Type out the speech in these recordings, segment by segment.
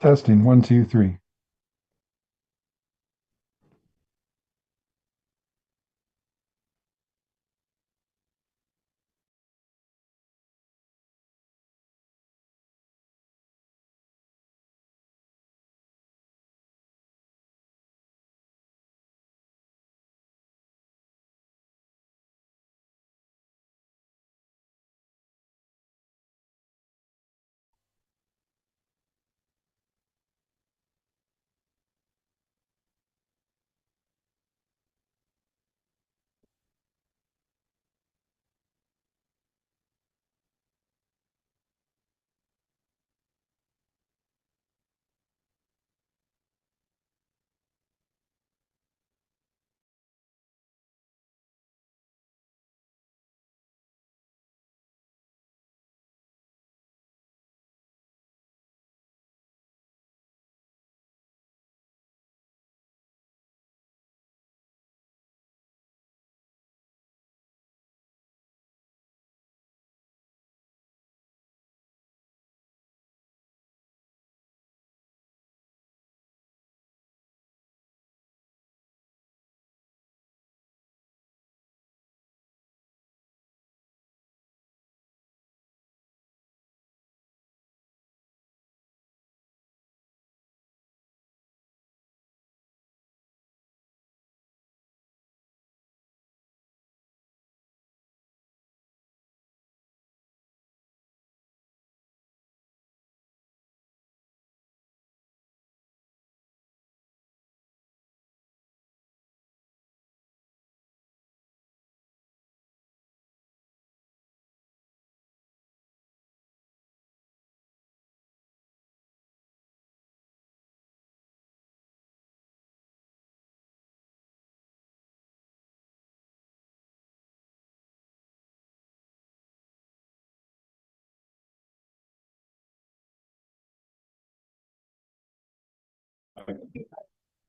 Testing, one, two, three.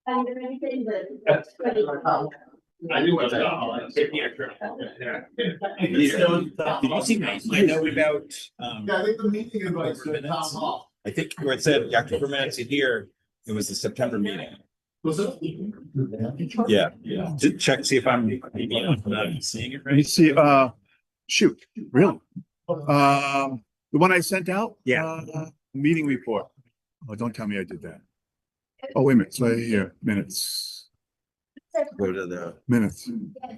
I knew what that. Did you see my note about? Yeah, I think the meeting invites to the town hall. I think where it said October minutes in here, it was the September meeting. Was it? Yeah, yeah. Just check, see if I'm maybe not seeing it Let me right. see, shoot, really? The one I sent out? Yeah. Meeting report. Oh, don't tell me I did that. Oh, wait a minute, so here, minutes, Go to the minutes.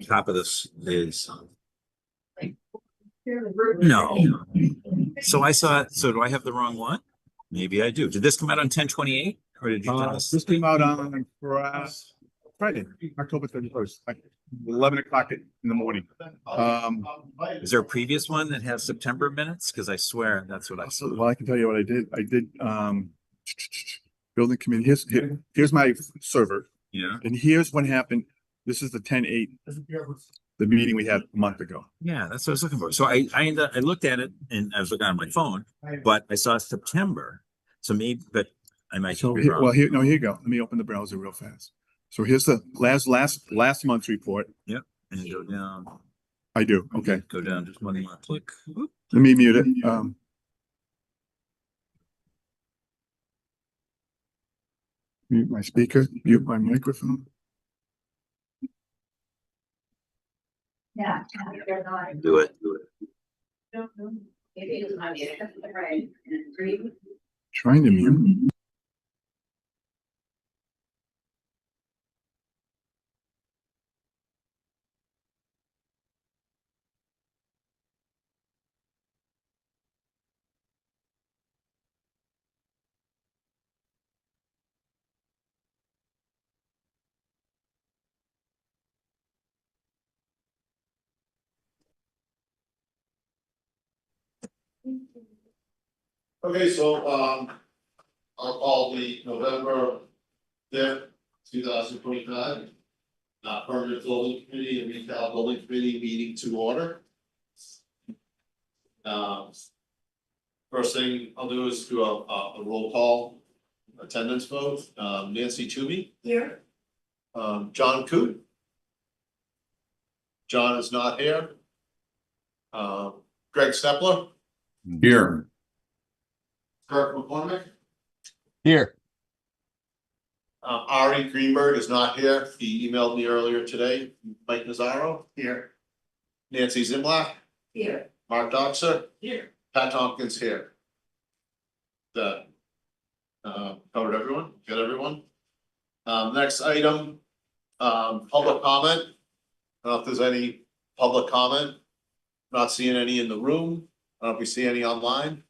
top of this is. No. So I saw, so do I have the wrong one? Maybe I do. Did this come out on 10/28 or did you tell us? This came out on Friday, October 31st, like 11 o'clock in the morning. Is there a previous one that has September minutes? Because I swear that's what I saw. Well, I can tell you what I did. I did, building committee. Here's my server. Yeah. And here's what happened. This is the 10/8, the meeting we had a month ago. Yeah, that's what I was looking for. So I looked at it and I was looking on my phone, but I saw September. So maybe, but I might So be here, wrong. well, here you go. Let me open the browser real fast. So here's the last month's report. Yep. And go down. I do. Okay. Go down just one more click. Whoop. Let me mute it. Mute my speaker, mute my microphone. Yeah. Do it. Trying to mute. Okay, so, I'll call the November 5th, 2025. Permanent building committee and retail building committee meeting to order. First thing I'll do is do a roll call attendance vote. Nancy Toomey. Here. John Coote. John is not here. Greg Stepler. Here. Kirk McCormick. Here. Ari Greenberg is not here. He emailed me earlier today. Mike Nazaro. Here. Nancy Zimlak. Here. Mark Doxer. Here. Pat Tompkins here. The covered everyone, got everyone. Next item, public comment. I don't know if there's any public comment. Not seeing any in the room. I don't know if we see any online.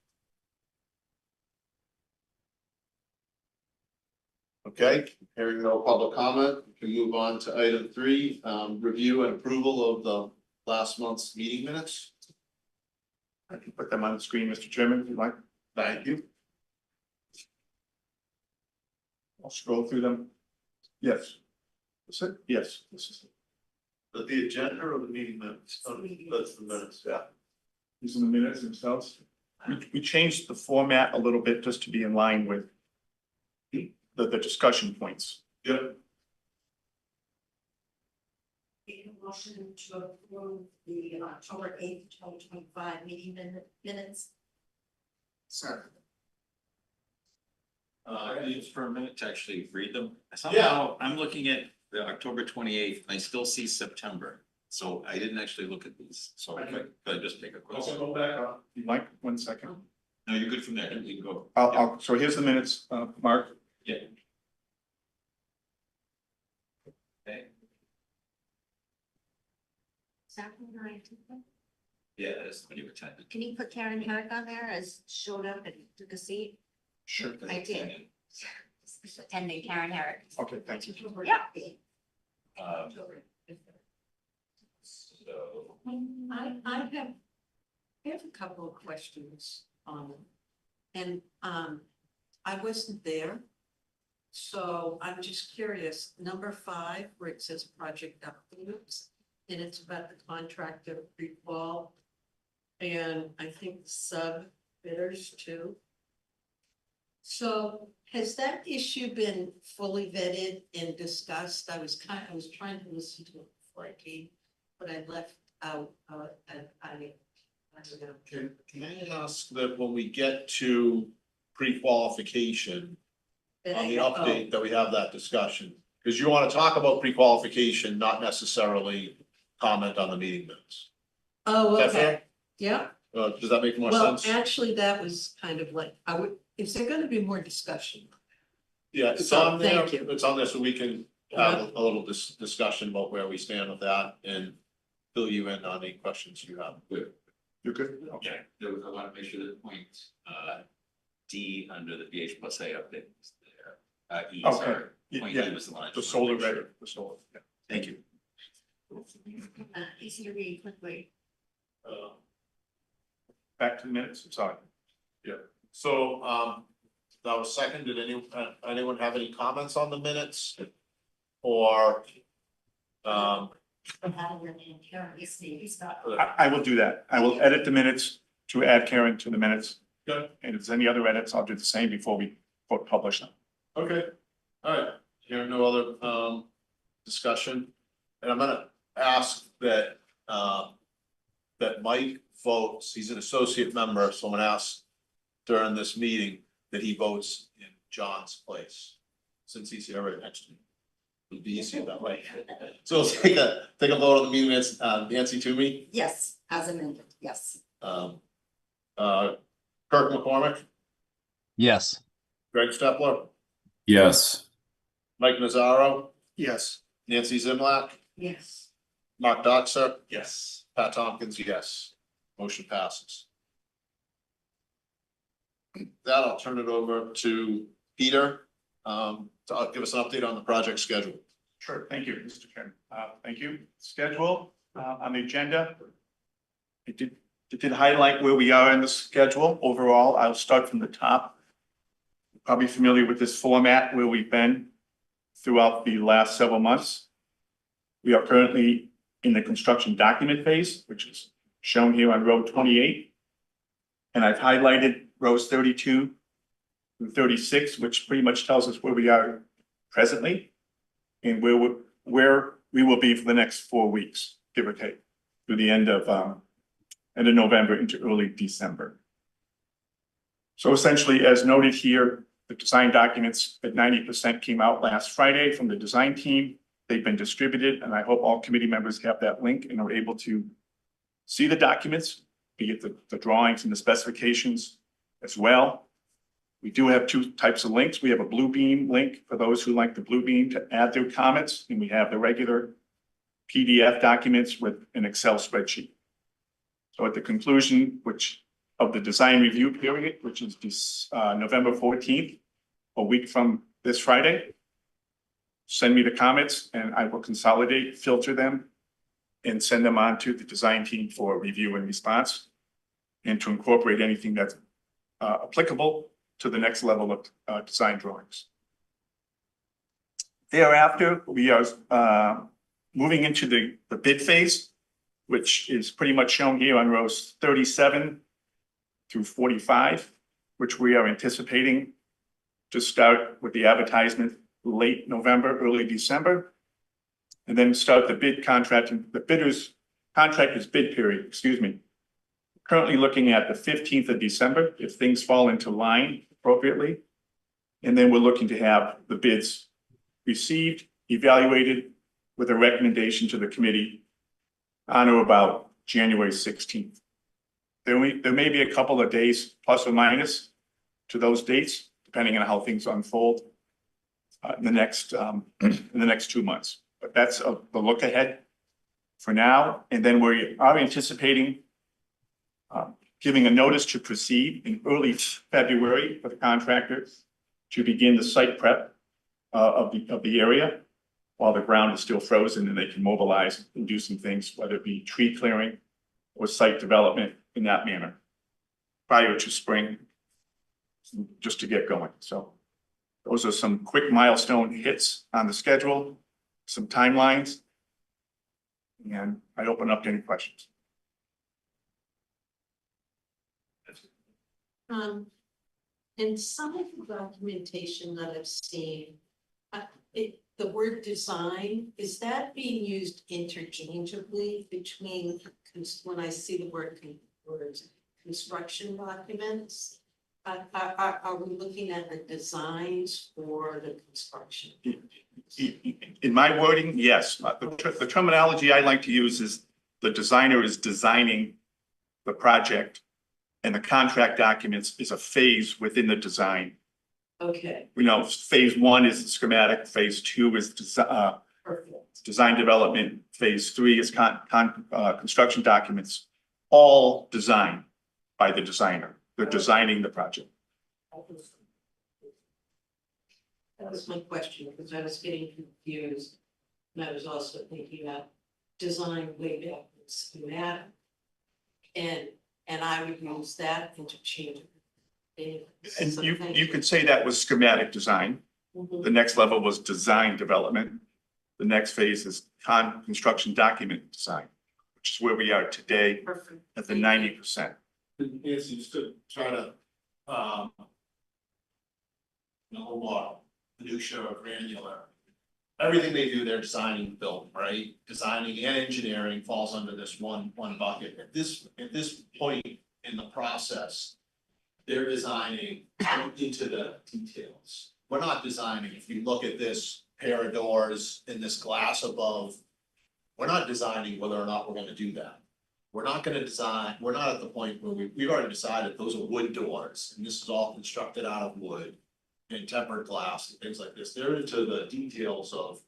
Okay, hearing no public comment, we can move on to item 3, review and approval of the last month's meeting minutes. I can put them on the screen, Mr. Chairman, if you'd like. Thank you. I'll scroll through them. Yes. That's it? Yes, this is it. The agenda or the meeting minutes? Oh, that's the minutes, yeah. These are the minutes themselves. We changed the format a little bit just to be in line with the discussion points. Yep. Make a motion to approve the October 8th, 2025 meeting minutes. Sir. Just for a minute to actually read them. Yeah. Somehow, I'm looking at the October 28th, I still see September, so I didn't actually look at these, so could I just take a quick? Also go back up. Mike, 1 second. No, you're good from there, you can go. So here's the minutes, Mark. Yeah. Okay, Is that what I did? yeah, that's when you attended. Can you put Karen Herrick on there as showed up and took a seat? Sure. I did. Attending Karen Herrick. Okay, thank you. Yeah. So, I have a couple of questions on it. And I wasn't there. So I'm just curious, number 5, where it says project updates, and it's about the contractor pre-qual. And I think sub bidders too. So has that issue been fully vetted and discussed? I was trying to listen to it before I came, but I left out, I don't know. Can I ask that when we get to pre-qualification, That on the I- update, that we have that discussion? Because you want to talk about pre-qualification, not necessarily comment on the meeting minutes. Oh, Is that okay, fair? yeah. Does that make more Well, sense? actually, that was kind of like, is there gonna be more discussion? Yeah, it's so, on there, thank you. it's on there so we can have a little discussion about where we stand with that and fill you in on any questions you have. You're good? okay, I want to make sure that point, D under the BH plus A update is there. E, Okay. sorry, point Yeah, E was the line. the solar ready, the solar. Yeah. Thank you. Easy to read quickly. Back to the minutes, I'm sorry. So, that was second. Did anyone have any comments on the minutes? Or, I will do that. I will edit the minutes to add Karen to the minutes. Good. And if there's any other edits, I'll do the same before we publish them. okay, all right, hearing no other, discussion. And I'm gonna ask that, that Mike votes, he's an associate member, so I'm gonna ask during this meeting that he votes in John's place, since he's here right next to me. It'd be easier that way. So let's take a vote on the meeting minutes, Nancy Toomey, Yes, as amended, yes. Kirk McCormick, Yes. Greg Stepler, Yes. Mike Nazaro, Yes. Nancy Zimlak, Yes. Mark Doxer, Yes. Pat Tompkins, yes. Motion passes. That I'll turn it over to Peter, to give us an update on the project schedule. Sure, thank you, Mr. Chairman. Thank you. Schedule, on the agenda. It did highlight where we are in the schedule. Overall, I'll start from the top. You're probably familiar with this format where we've been throughout the last several months. We are currently in the construction document phase, which is shown here on row 28. And I've highlighted rows 32 through 36, which pretty much tells us where we are presently and where we will be for the next 4 weeks, give or take, through the end of November into early December. So essentially, as noted here, The design documents at 90% came out last Friday from the design team. They've been distributed, and I hope all committee members have that link and are able to see the documents, be it the drawings and the specifications as well. We do have two types of links. We have a Blue Beam link for those who like the Blue Beam to add their comments, and we have the regular PDF documents with an Excel spreadsheet. So at the conclusion, of the design review period, which is this November 14th, a week from this Friday, send me the comments and I will consolidate, filter them, and send them on to the design team for review and response, and to incorporate anything that's applicable to the next level of design drawings. Thereafter, we are moving into the bid phase, which is pretty much shown here on rows 37 through 45, which we are anticipating to start with the advertisement late November, early December, and then start the bid contract and the contractor's bid period, excuse me. Currently looking at the 15th of December, if things fall into line appropriately. And then we're looking to have the bids received, evaluated with a recommendation to the committee on or about January 16th. There may be a couple of days plus or minus to those dates, depending on how things unfold in the next 2 months. But that's the look ahead for now. And then we are anticipating giving a notice to proceed in early February for the contractor to begin the site prep of the area while the ground is still frozen, and they can mobilize and do some things, whether it be tree clearing or site development in that manner prior to spring, just to get going. So those are some quick milestone hits on the schedule, some timelines, and I open up to any questions. In some of the documentation that I've seen, the word design, is that being used interchangeably between, when I see the word construction documents? Are we looking at the designs or the construction? In my wording, yes. The terminology I like to use is the designer is designing the project, and the contract documents is a phase within the design. Okay, We know phase 1 is the schematic, phase 2 is perfect. design development, phase 3 is construction documents, all designed by the designer. They're designing the project. That was my question, because I was getting confused. And I was also thinking about design way back in schematic. And I would use that interchangeably. And So you thank could say that was schematic design. Mhm. The next level was design development. The next phase is construction document design, which is where we are today Perfect. at the 90%. Is just to try to, more minutia or granular. Everything they do, they're designing the building, right? Designing and engineering falls under this one bucket. At this point in the process, they're designing into the details. We're not designing, if you look at this pair of doors and this glass above, we're not designing whether or not we're gonna do that. We're not gonna design, we're not at the point where we've already decided those are wood doors, and this is all constructed out of wood and tempered glass and things like this. They're into the details of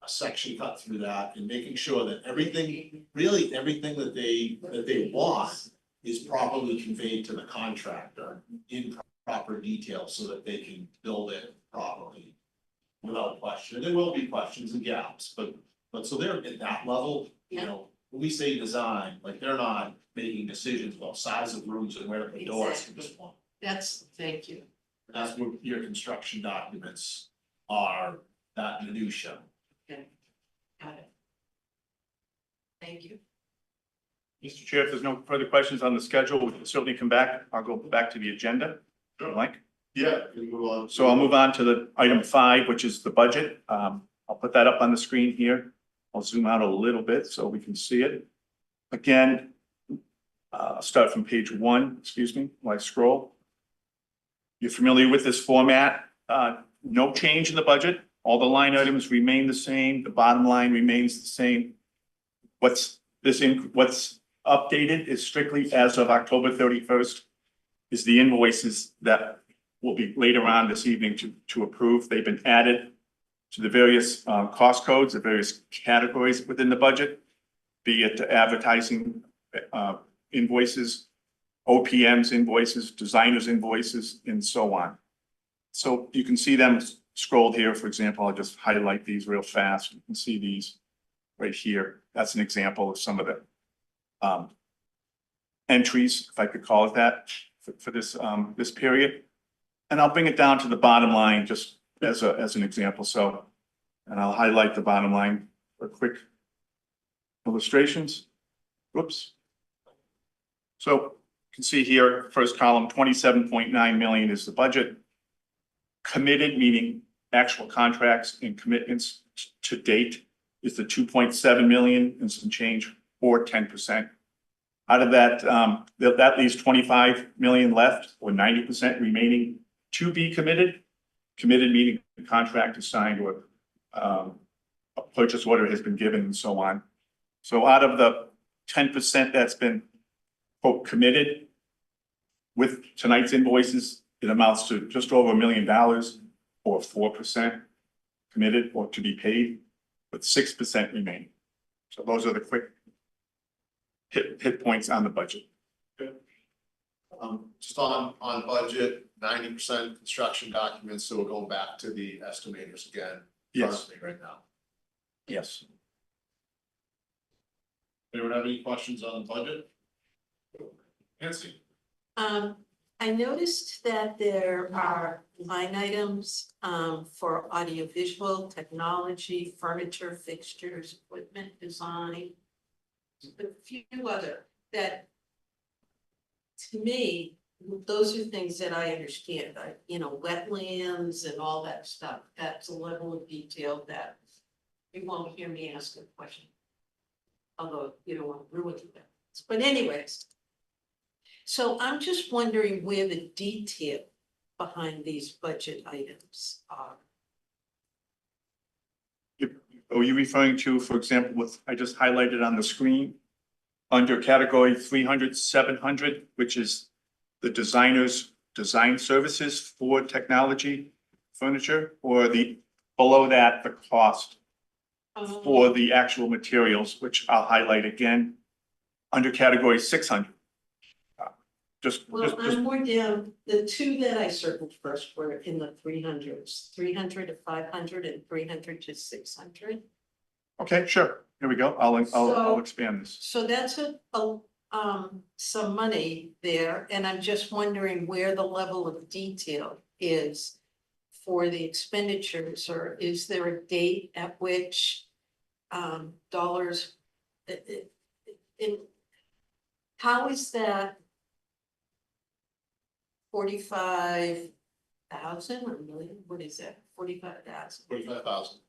a section cut through that and making sure that everything, really everything that they want is properly conveyed to the contractor in proper detail so that they can build it properly without question. And there will be questions and gaps, but so they're at that level, you know, when we say design, like they're not making decisions about size of rooms and where to put doors at this point. Thank you. That's what your construction documents are, that minutia. Okay, got it. Thank you. Mr. Chair, if there's no further questions on the schedule, we can certainly come back. I'll go back to the agenda, if you like. Yeah. we move on. So I'll move on to the item 5, which is the budget. I'll put that up on the screen here. I'll zoom out a little bit so we can see it. Again, I'll start from page 1, excuse me, while I scroll. You're familiar with this format. No change in the budget. All the line items remain the same. The bottom line remains the same. What's updated is strictly as of October 31st is the invoices that will be later on this evening to approve. They've been added to the various cost codes, the various categories within the budget, be it advertising invoices, OPM's invoices, designers invoices, and so on. So you can see them scrolled here. For example, I'll just highlight these real fast. You can see these right here. That's an example of some of the entries, if I could call it that, for this this period. And I'll bring it down to the bottom line just as an example. So, and I'll highlight the bottom line for quick illustrations. Whoops. So you can see here, first column, 27.9 million is the budget. Committed, meaning actual contracts and commitments to date, is the 2.7 million and some change, or 10%. Out of that, that leaves 25 million left, or 90% remaining to be committed. Committed meaning the contract is signed or a purchase order has been given and so on. So out of the 10% that's been, quote, committed, with tonight's invoices, it amounts to just over $1 million, or 4% committed or to be paid, with 6% remaining. So those are the quick hit points on the budget. Just on budget, 90% construction documents, so we're going back to the estimators again. Yes. Currently right now. Yes. Anyone have any questions on the budget? Nancy? I noticed that there are line items for audiovisual, technology, furniture, fixtures, equipment, design. A few other that, to me, those are things that I understand, you know, wetlands and all that stuff. That's a level of detail that you won't hear me ask a question. Although you don't want to ruin it. But anyways. So I'm just wondering where the detail behind these budget items are. Are you referring to, for example, what I just highlighted on the screen? Under category 300, 700, which is the designer's design services for technology furniture, or the below that, the cost for the actual materials, which I'll highlight again under category 600. Well, I'm more down, the two that I circled first were in the 300s, 300 to 500 and 300 to 600. Okay, sure. Here we go. I'll expand this. So that's some money there, and I'm just wondering where the level of detail is for the expenditures, or is there a date at which dollars how is that 45,000 or million? What is that? 45,000. 45,000.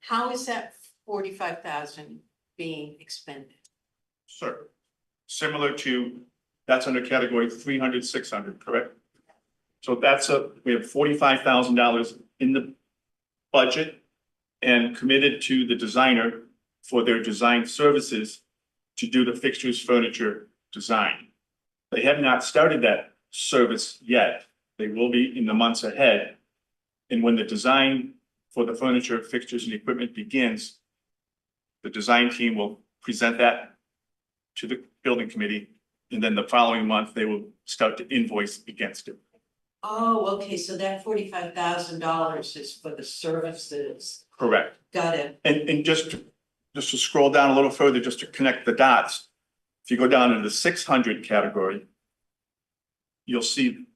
How is that 45,000 being expended? Sure. Similar to, that's under category 300, 600, correct? So we have $45,000 in the budget and committed to the designer for their design services to do the fixtures, furniture design. They have not started that service yet. They will be in the months ahead. And when the design for the furniture, fixtures, and equipment begins, the design team will present that to the building committee. And then the following month, they will start to invoice against it. Oh, okay, so that $45,000 is for the services. Correct. Got it. And just to scroll down a little further, just to connect the dots. If you go down into the 600 category, you'll see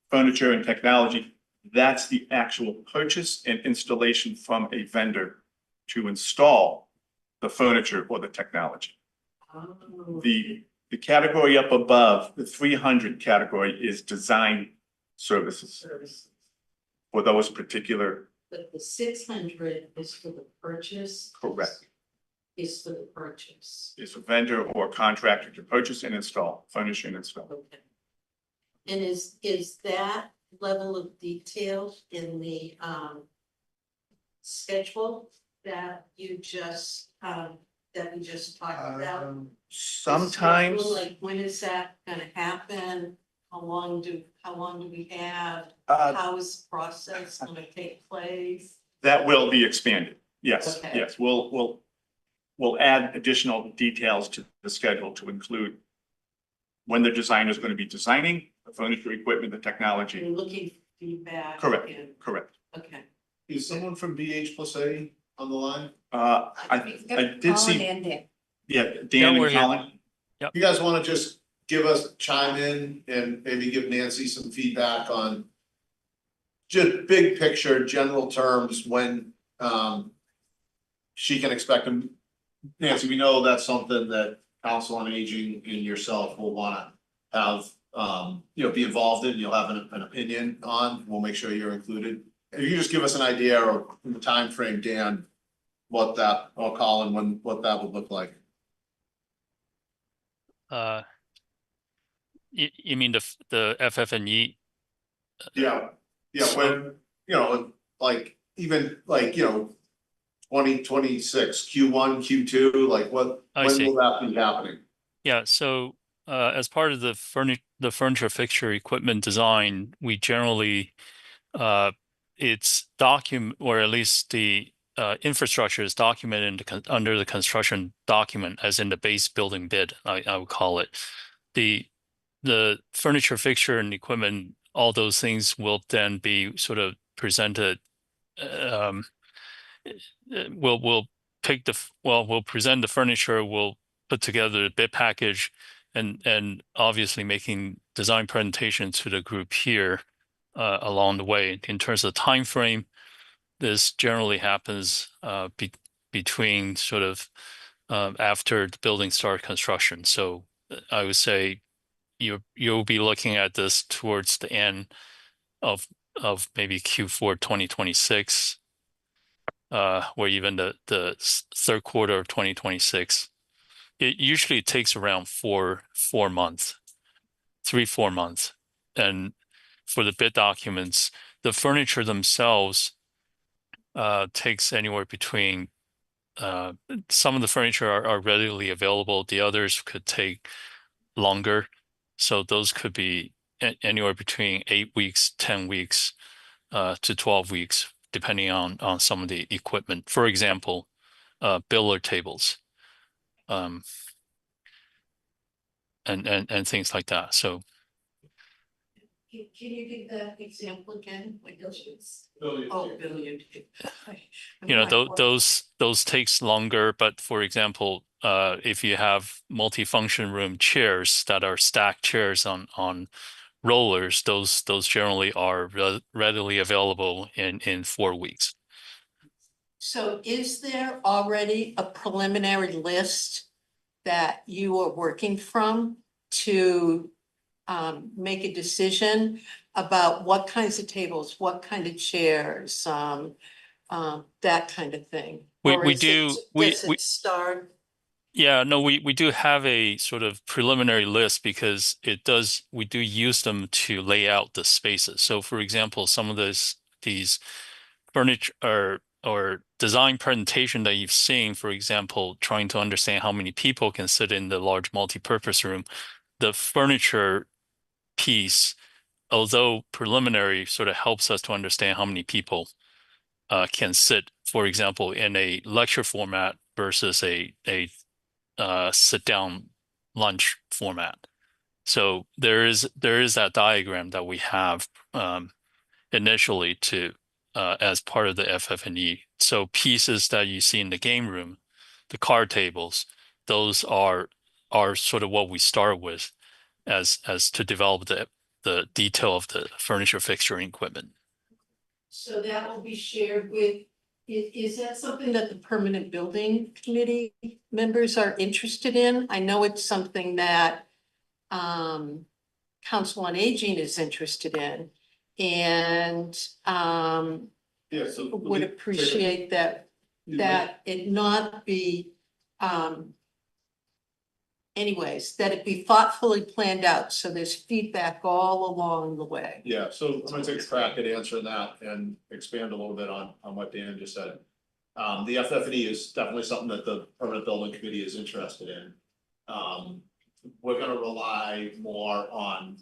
furniture and technology. That's the actual purchase and installation from a vendor to install the furniture or the technology. Oh. The category up above, the 300 category, is design services Services. for those particular. But the 600 is for the purchase? Correct. Is for the purchase. Is a vendor or contractor to purchase and install, furnish and install. Okay. And is that level of detail in the schedule that you just that we just talked about? Sometimes, Like, when is that gonna happen? How long do we have? uh, How is the process gonna take place? that will be expanded. Yes, Okay. yes, we'll add additional details to the schedule to include when the designer is going to be designing the furniture, equipment, the technology. And looking for feedback. Correct. and- Correct. Okay. Is someone from BH+A on the line? I did see, yeah, Dan we're and here. Colin. You guys want to just give us, chime in and maybe give Nancy some feedback on just big picture, general terms, when she can expect them. Nancy, we know that's something that Council on Aging and yourself will wanna have, be involved in, you'll have an opinion on, we'll make sure you're included. If you just give us an idea or the timeframe, Dan, what that, or Colin, what that would look like. You mean the FF&E? Yeah, So- when, like, even like, 2026, Q1, Q2, like I when see. will that be happening? Yeah, so as part of the furniture fixture equipment design, we generally it's document, or at least the infrastructure is documented in under the construction document, as in the base building bid, I would call it. The furniture fixture and equipment, all those things will then be sort of presented. We'll pick we'll present the furniture, we'll put together the bid package, and obviously making design presentations to the group here along the way. In terms of time frame, this generally happens between sort of after the building start construction. So I would say you'll be looking at this towards the end of maybe Q4 2026. Or even the third quarter of 2026. It usually takes around 4 months, 3-4 months. And for the bid documents, the furniture themselves takes anywhere between some of the furniture are readily available, the others could take longer. So those could be anywhere between 8 weeks, 10 weeks to 12 weeks, depending on some of the equipment. For example, billiard tables, and things like that. So Can you give that example again? What those? Oh, billiard. those takes longer. But for example, if you have multifunction room chairs that are stacked chairs on rollers, those generally are readily available in 4 weeks. So is there already a preliminary list that you are working from to make a decision about what kinds of tables, what kind of chairs, that kind of thing? We Or is do- it- we- Does we- it start? Yeah, no, we do have a sort of preliminary list because we do use them to lay out the spaces. So for example, some of these furniture or design presentation that you've seen, for example, trying to understand how many people can sit in the large multi-purpose room, the furniture piece, although preliminary, sort of helps us to understand how many people can sit, for example, in a lecture format versus a sit down lunch format. So there is that diagram that we have initially to as part of the FF&E. So pieces that you see in the game room, the card tables, those are sort of what we start with as to develop the detail of the furniture, fixture, and equipment. So that will be shared with, is that something that the permanent building committee members are interested in? I know it's something that Council on Aging is interested in. And Yeah, so. would appreciate that it not be anyways, that it be thoughtfully planned out, so there's feedback all along the way. Yeah, so I'm gonna take a crack at answering that and expand a little bit on what Dan just said. The FF&E is definitely something that the permanent building committee is interested in. We're gonna rely more on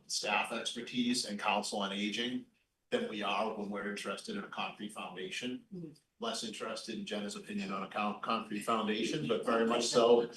staff expertise and council on aging than we are when we're interested in a concrete foundation. Less interested in Jenna's opinion on a concrete foundation, but very much so,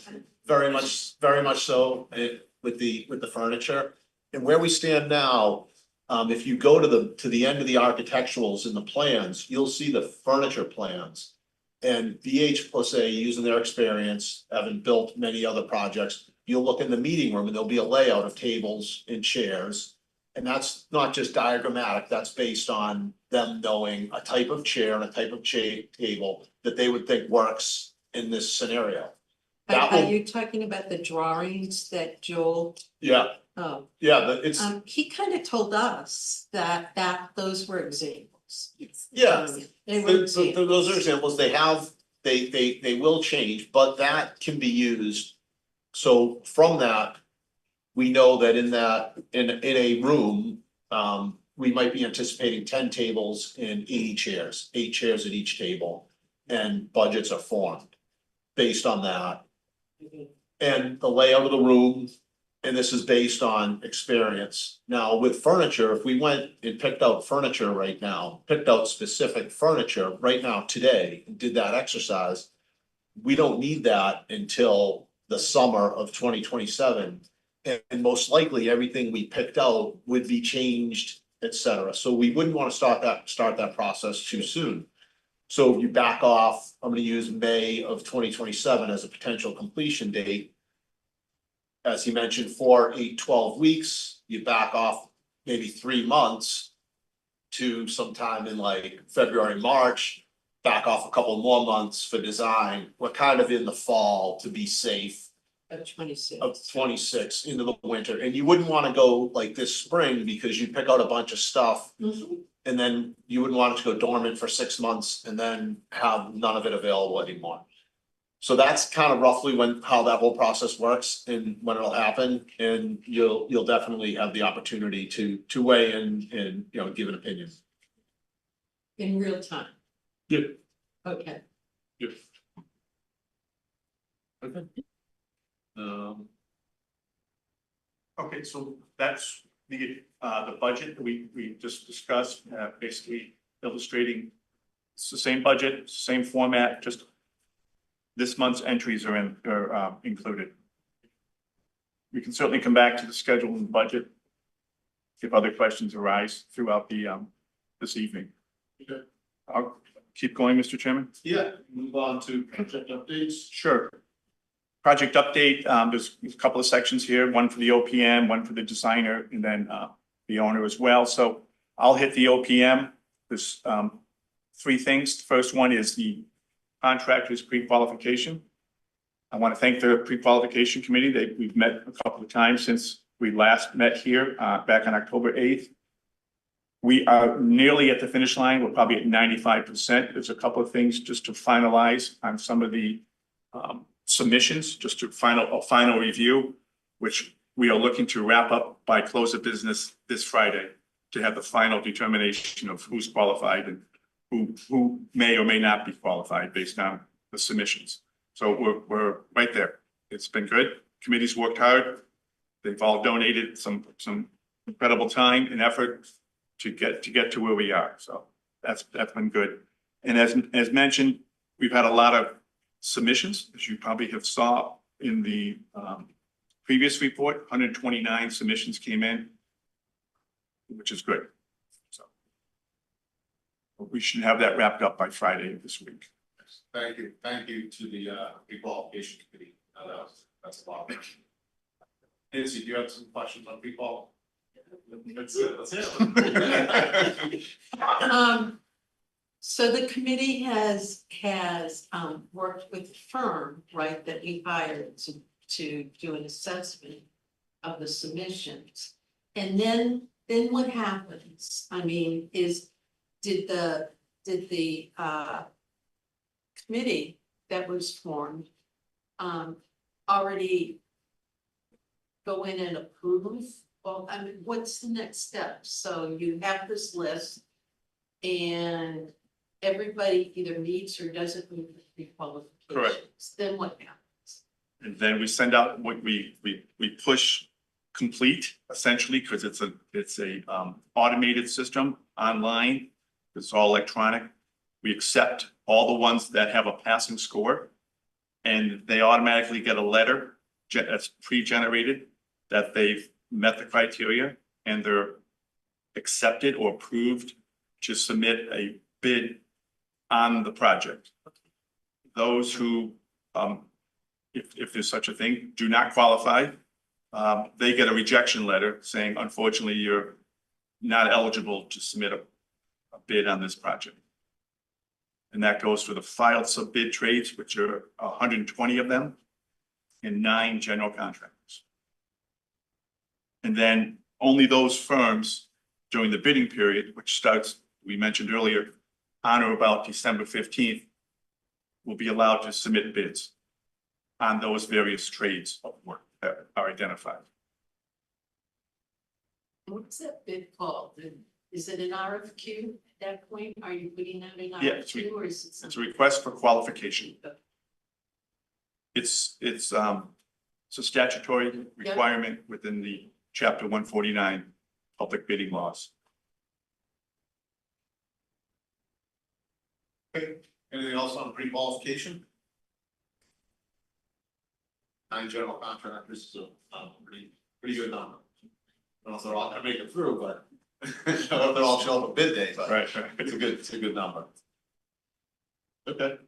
with the furniture. And where we stand now, if you go to the end of the architecturals in the plans, you'll see the furniture plans. And BH plus A, using their experience, having built many other projects, you'll look in the meeting room and there'll be a layout of tables and chairs. And that's not just diagrammatic, that's based on them knowing a type of chair and a type of table that they would think works in this scenario. That Are will, you talking about the drawings that Joel, yeah, oh, but it's, he kind of told us that those were examples. yeah. They were examples. Those are examples, they will change, but that can be used. So from that, we know that in a room, we might be anticipating 10 tables and 80 chairs, 8 chairs at each table. And budgets are formed based on that. And the layout of the room, and this is based on experience. Now with furniture, if we went and picked out furniture right now, picked out specific furniture right now today, and did that exercise, we don't need that until the summer of 2027. And most likely, everything we picked out would be changed, et cetera. So we wouldn't want to start that process too soon. So if you back off, I'm gonna use May of 2027 as a potential completion date. As he mentioned, 4, 8, 12 weeks, you back off maybe 3 months to sometime in like February, March, back off a couple more months for design. We're kind of in the fall to be safe. Of 26. Of 26 into the winter, and you wouldn't want to go like this spring because you pick out a bunch of stuff. Mhm. And then you wouldn't want it to go dormant for 6 months and then have none of it available anymore. So that's kind of roughly how that whole process works and when it'll happen, and you'll definitely have the opportunity to weigh in and give an opinion. In real time. Yeah. Okay. Yeah. Okay. Okay, so that's the budget that we just discussed, basically illustrating. It's the same budget, same format, just this month's entries are included. We can certainly come back to the schedule and budget if other questions arise throughout this evening. Okay. I'll keep going, Mr. Chairman. Yeah, move on to project updates. Sure. Project update, there's a couple of sections here, one for the OPM, one for the designer, and then the owner as well. So I'll hit the OPM. There's 3 things. The first one is the contractor's pre-qualification. I want to thank the pre-qualification committee. We've met a couple of times since we last met here back on October 8th. We are nearly at the finish line. We're probably at 95%. There's a couple of things just to finalize on some of the submissions, just to final review, which we are looking to wrap up by close of business this Friday to have the final determination of who's qualified and who may or may not be qualified based on the submissions. So we're right there. It's been good. Committee's worked hard. They've all donated some incredible time and effort to get to where we are. So that's been good. And as mentioned, we've had a lot of submissions, as you probably have saw in the previous report. 129 submissions came in, which is good. So we should have that wrapped up by Friday of this week. Thank you to the pre-qualification committee. That's a lot. Nancy, do you have some questions on pre-qual? That's it. So the committee has worked with the firm, right, that we hired to do an assessment of the submissions. And then what happens? I mean, did the committee that was formed already go in and approve? Well, I mean, what's the next step? So you have this list and everybody either meets or doesn't meet the qualifications. Correct. Then what happens? And then we send out what we push complete essentially, because it's a automated system online. It's all electronic. We accept all the ones that have a passing score. And they automatically get a letter that's pre-generated that they've met the criteria and they're accepted or approved to submit a bid on the project. Those who, if there's such a thing, do not qualify, they get a rejection letter saying, unfortunately, you're not eligible to submit a bid on this project. And that goes for the filed sub-bid trades, which are 120 of them, and 9 general contractors. And then only those firms during the bidding period, which starts, we mentioned earlier, on or about December 15th, will be allowed to submit bids on those various trades of work that are identified. What's that bid called? Is it an RFQ at that point? Are you putting out an Yeah, it's RFQ or is it It's a something? request for qualification. It's a statutory requirement within the chapter 149 public bidding laws. Okay, anything else on pre-qualification? 9 general contractors, so, pretty good number. I don't know if they're all gonna make it through, but I don't know if they'll all show up at bid day, but Right. it's a good number. Okay.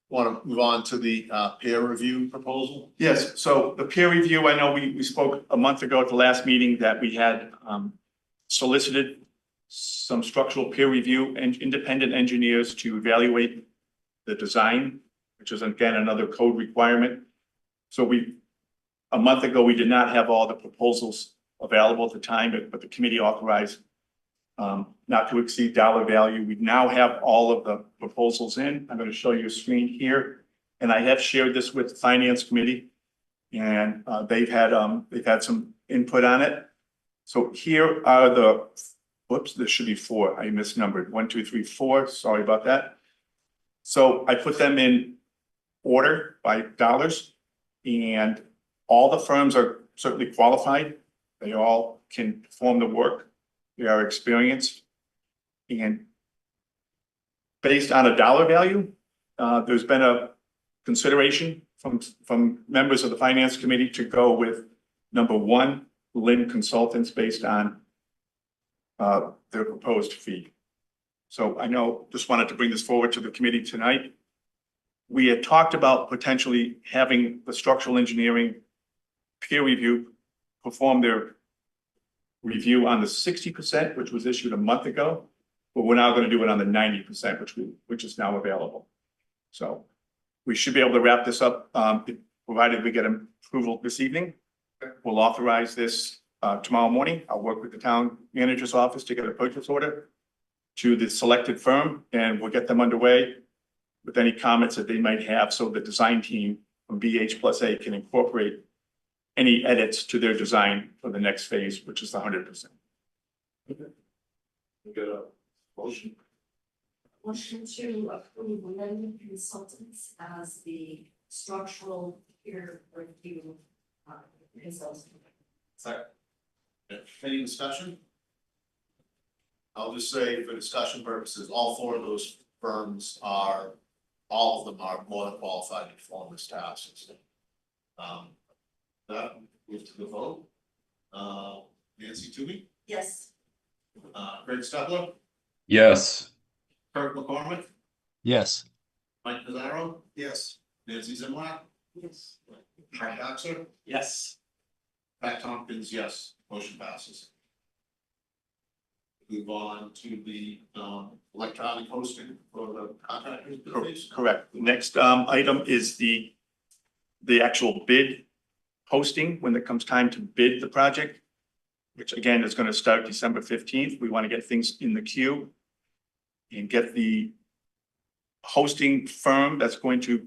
Want to move on to the peer review proposal? Yes, so the peer review, I know we spoke a month ago at the last meeting that we had solicited some structural peer review and independent engineers to evaluate the design, which is again another code requirement. So a month ago, we did not have all the proposals available at the time, but the committee authorized not to exceed dollar value. We now have all of the proposals in. I'm going to show you a screen here. And I have shared this with the finance committee and they've had some input on it. So here are the, whoops, there should be 4. I misnumbered. 1, 2, 3, 4. Sorry about that. So I put them in order by dollars and all the firms are certainly qualified. They all can perform the work. They are experienced. And based on a dollar value, there's been a consideration from members of the finance committee to go with number 1, Lynn Consultants, based on their proposed fee. So I know, just wanted to bring this forward to the committee tonight. We had talked about potentially having the structural engineering peer review perform their review on the 60%, which was issued a month ago, but we're now going to do it on the 90%, which is now available. So we should be able to wrap this up, provided we get approval this evening. We'll authorize this tomorrow morning. I'll work with the town manager's office to get a purchase order to the selected firm, and we'll get them underway with any comments that they might have, so the design team from BH+A can incorporate any edits to their design for the next phase, which is the 100%. We get a motion. Motion to approve Lynn Consultants as the structural peer review consultant. Second. Any discussion? I'll just say for discussion purposes, all 4 of those firms are, all of them are more than qualified to perform this task. That move to the vote. Nancy Toomey, Yes. Craig Stepler, Yes. Kirk McCormick, Yes. Mike Pizarro. Yes. Nancy Zimlack, Yes. Mark Baxter, Yes. Pat Tompkins, yes, motion passes. Move on to the electronic hosting for the contractors. Correct. The next item is the actual bid posting when it comes time to bid the project, which again is going to start December 15th. We want to get things in the queue and get the hosting firm that's going to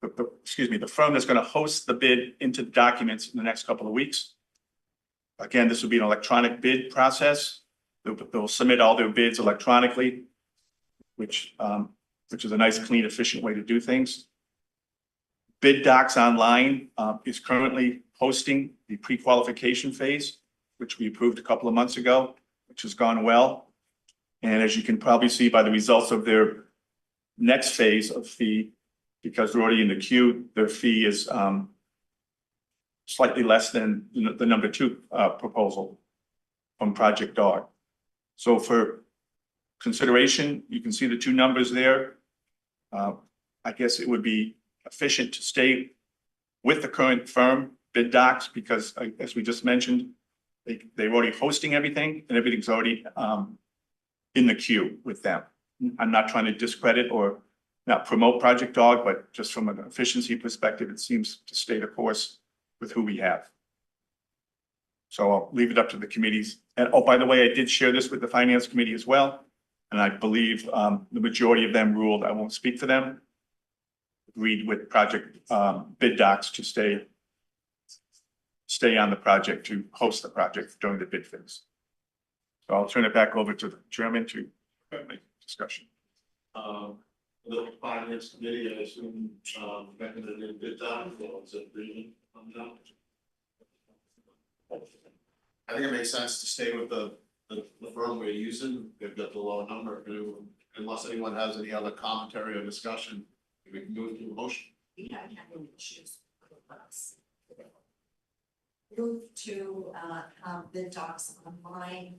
the firm that's gonna host the bid into the documents in the next couple of weeks. Again, this will be an electronic bid process. They'll submit all their bids electronically, which is a nice, clean, efficient way to do things. Bid Docs Online is currently hosting the pre-qualification phase, which we approved a couple of months ago, which has gone well. And as you can probably see by the results of their next phase of fee, because they're already in the queue, their fee is slightly less than the number 2 proposal from Project Dog. So for consideration, you can see the 2 numbers there. I guess it would be efficient to stay with the current firm, Bid Docs, because as we just mentioned, they're already hosting everything and everything's already in the queue with them. I'm not trying to discredit or not promote Project Dog, but just from an efficiency perspective, it seems to stay the course with who we have. So I'll leave it up to the committees. And oh, by the way, I did share this with the Finance Committee as well. And I believe the majority of them ruled, I won't speak for them, agreed with Project Bid Docs to stay on the project, to host the project during the bid phase. So I'll turn it back over to the chairman to make discussion. The finance committee, I assume, recommended bid down, or was it agreement on that? I think it makes sense to stay with the firm we're using. They've got the lower number. Unless anyone has any other commentary or discussion, we can move to a motion. We don't have any issues with us. Move to Bid Docs Online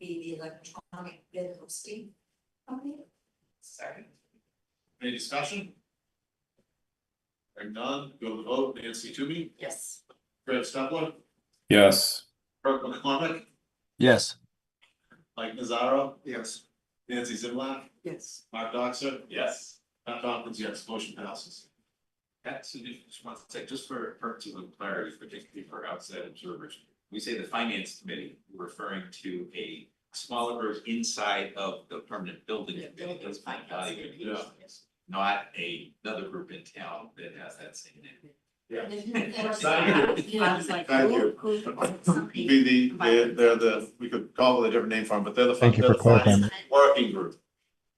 be the electronic bid hosting company. Second. Any discussion? Hearing none, go to the vote. Nancy Toomey, Yes. Fred Stepler, Yes. Kirk McCormick, Yes. Mike Nazaro. Yes. Nancy Zimlack, Yes. Mark Doxer. Yes. Pat Tompkins, yes. Motion passes. So just want to say, just for purposes of clarity, particularly for outside observers, we say the finance committee, we're referring to a smaller group inside of the permanent building. Committee that's being evaluated, Yeah. not another group in town that has that same name. Yeah. Thank you. I was like, Thank you. They're the, we could call it a different name for them, but they're the. Thank you they're for the clarifying finance working group.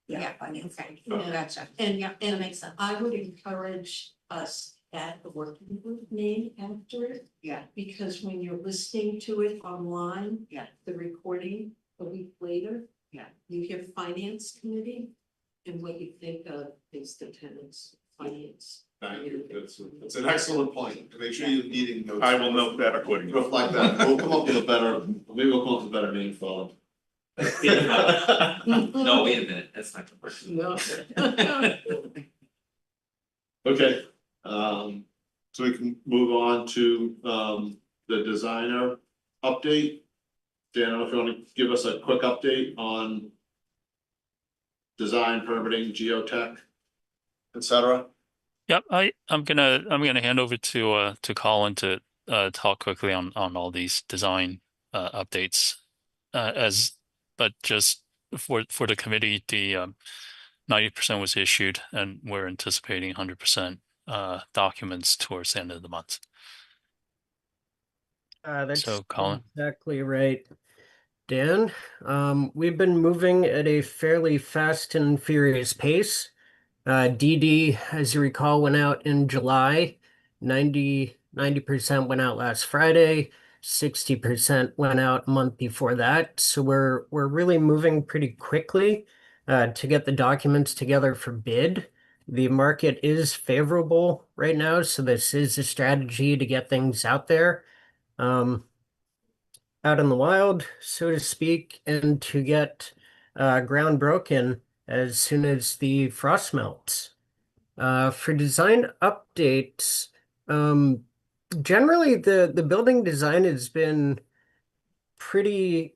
Yeah, okay, Okay. gotcha. And yeah, That and makes sense. I would encourage us to add the working group name after it. Yeah. Because when you're listening to it online. Yeah. The recording a week later. Yeah. You hear finance committee and what you think of is the tenants, finance. Thank you. It's an excellent point. Make sure you're meeting notes. I will note that accordingly. Reflect that. We'll come up with a better, maybe we'll come up with a better name for them. No, wait a minute, that's not the person. No. Okay, so we can move on to, the designer update. Dan, I don't know if you want to give us a quick update on design, permitting, geotech, et cetera. Yep, I'm gonna hand over to Colin to talk quickly on all these design updates. But just for the committee, the 90% was issued, and we're anticipating 100% documents towards the end of the month. That's So, Colin. exactly right, Dan. We've been moving at a fairly fast and furious pace. DD, as you recall, went out in July. 90% went out last Friday. 60% went out a month before that. So we're really moving pretty quickly to get the documents together for bid. The market is favorable right now, so this is a strategy to get things out there, out in the wild, so to speak, and to get ground broken as soon as the frost melts. For design updates, generally the building design has been pretty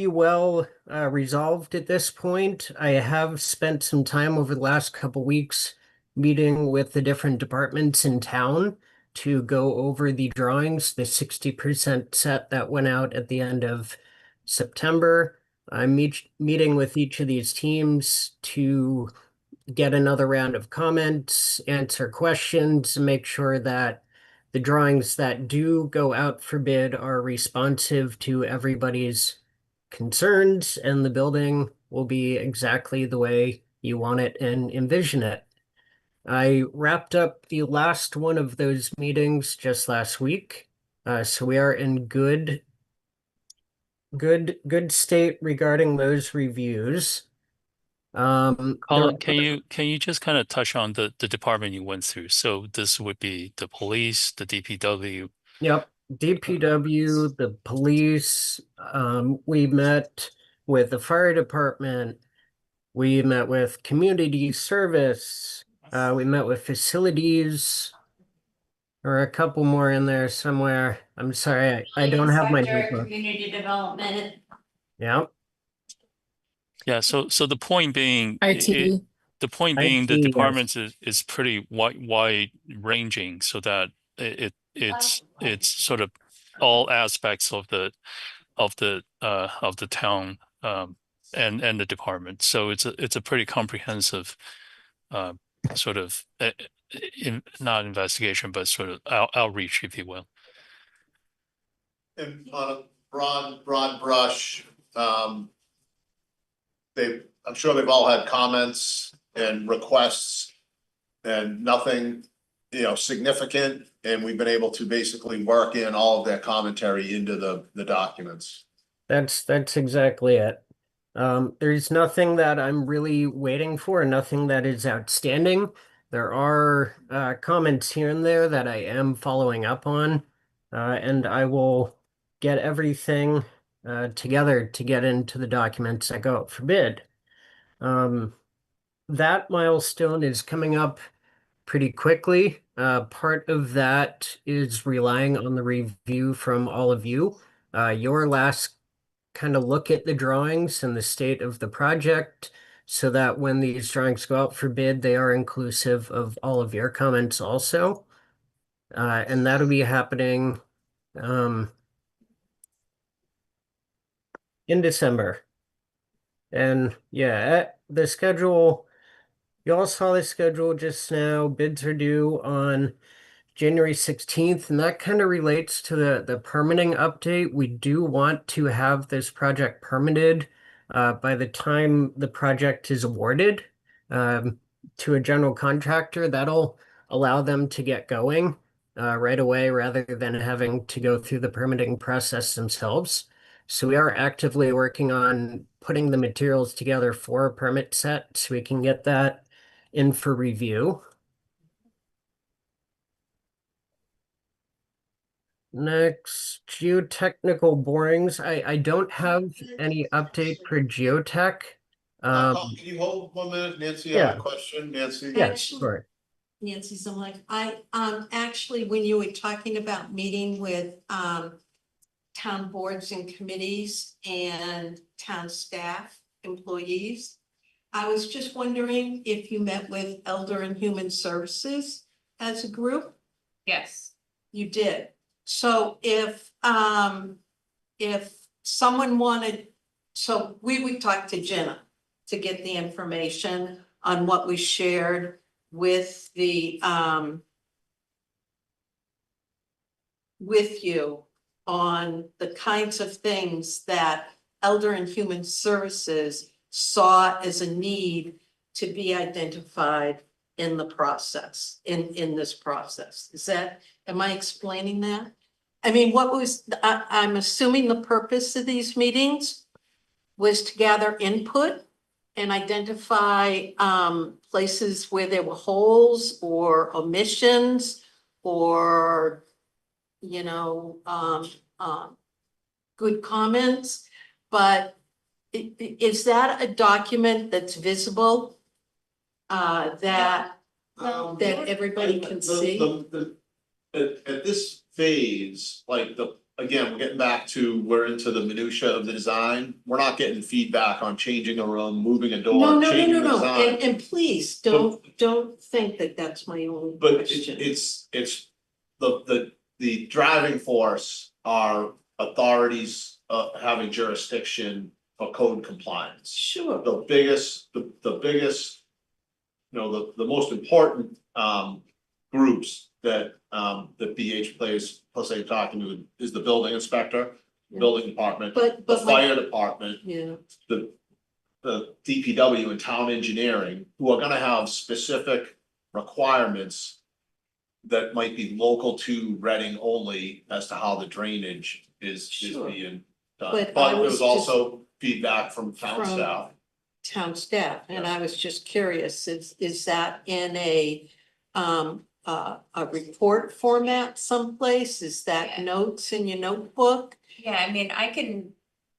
well resolved at this point. I have spent some time over the last couple weeks meeting with the different departments in town to go over the drawings, the 60% set that went out at the end of September. I'm meeting with each of these teams to get another round of comments, answer questions, make sure that the drawings that do go out for bid are responsive to everybody's concerns, and the building will be exactly the way you want it and envision it. I wrapped up the last one of those meetings just last week. So we are in good state regarding those reviews. Colin, can you just kind of touch on the department you went through? So this would be the police, the DPW. Yep, DPW, the police, we met with the fire department, we met with community service, we met with facilities, or a couple more in there somewhere. I'm sorry, I don't have my notebook. Community development. Yep. Yeah, so the point being, IT. the point being, IT, the yes. departments is pretty wide ranging, so that it's sort of all aspects of the town and the department. So it's a pretty comprehensive sort of not investigation, but sort of outreach, if you will. And on a broad brush, I'm sure they've all had comments and requests and nothing, significant. And we've been able to basically work in all of their commentary into the documents. That's exactly it. There's nothing that I'm really waiting for, nothing that is outstanding. There are comments here and there that I am following up on, and I will get everything together to get into the documents that go out for bid. That milestone is coming up pretty quickly. Part of that is relying on the review from all of you. Your last kind of look at the drawings and the state of the project, so that when these drawings go out for bid, they are inclusive of all of your comments also. And that'll be happening in December. And yeah, the schedule, you all saw the schedule just now. Bids are due on January 16th, and that kind of relates to the permitting update. We do want to have this project permitted by the time the project is awarded to a general contractor. That'll allow them to get going right away rather than having to go through the permitting process themselves. So we are actively working on putting the materials together for a permit set so we can get that in for review. Next, geotechnical borings. I don't have any update for geotech. Can you hold 1 minute, Nancy? I have a question, Nancy. Yeah, Actually- sure. Nancy Zimlik, actually, when you were talking about meeting with, town boards and committees and town staff, employees, I was just wondering if you met with Elder and Human Services as a group? Yes. You did. So if someone wanted, so we would talk to Jenna to get the information on what we shared with the, with you on the kinds of things that Elder and Human Services saw as a need to be identified in the process, in this process. Am I explaining that? I mean, I'm assuming the purpose of these meetings was to gather input and identify places where there were holes or omissions or, good comments. But is that a document that's visible? That everybody can see? At this phase, again, we're getting back to, we're into the minutia of the design. We're not getting feedback on changing a room, moving a door, changing the design. And please, don't think that that's my only But question. it's the driving force are authorities having jurisdiction for code compliance. Sure. The biggest the most important, groups that, that BH plays, plus they're talking to is the building inspector, building department, the But fire department, yeah, the DPW and town engineering, who are gonna have specific requirements that might be local to Reading only as to how the drainage is Sure. being done. But I But there was was just- also feedback from town From- staff. town staff, and I was just curious, is that in a report format someplace? Is that Yeah. notes in your notebook? Yeah, I mean, I can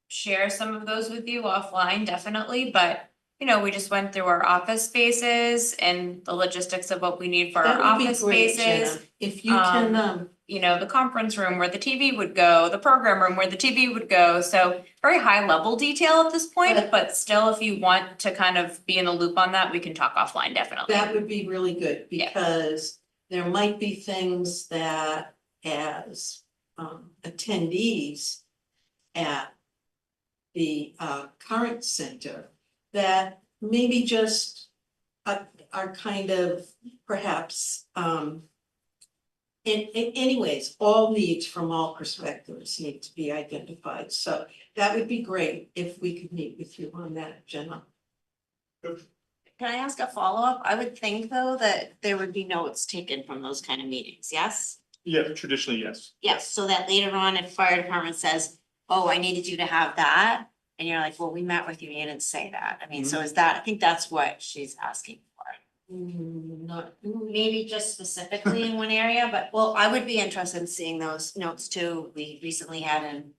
share some of those with you offline, definitely, but we just went through our office spaces and the logistics of what we need for our That would be office great, Jenna. spaces. If you can, The conference room where the TV would go, the program room where the TV would go, so very high level detail at this point, But- but still, if you want to kind of be in the loop on that, we can talk offline, definitely. that would be really good, Yeah. because there might be things that as attendees at the current center that maybe just are kind of perhaps anyways, all needs from all perspectives need to be identified, so that would be great if we could meet with you on that, Jenna. Can I ask a follow-up? I would think though that there would be notes taken from those kind of meetings, yes? Yeah, traditionally, yes. Yes, so that later on if fire department says, oh, I needed you to have that. And you're like, well, we met with you, you didn't say that. I mean, so is that, I think that's what she's asking for. Not, Maybe just specifically in one area, but well, I would be interested in seeing those notes too. We recently had an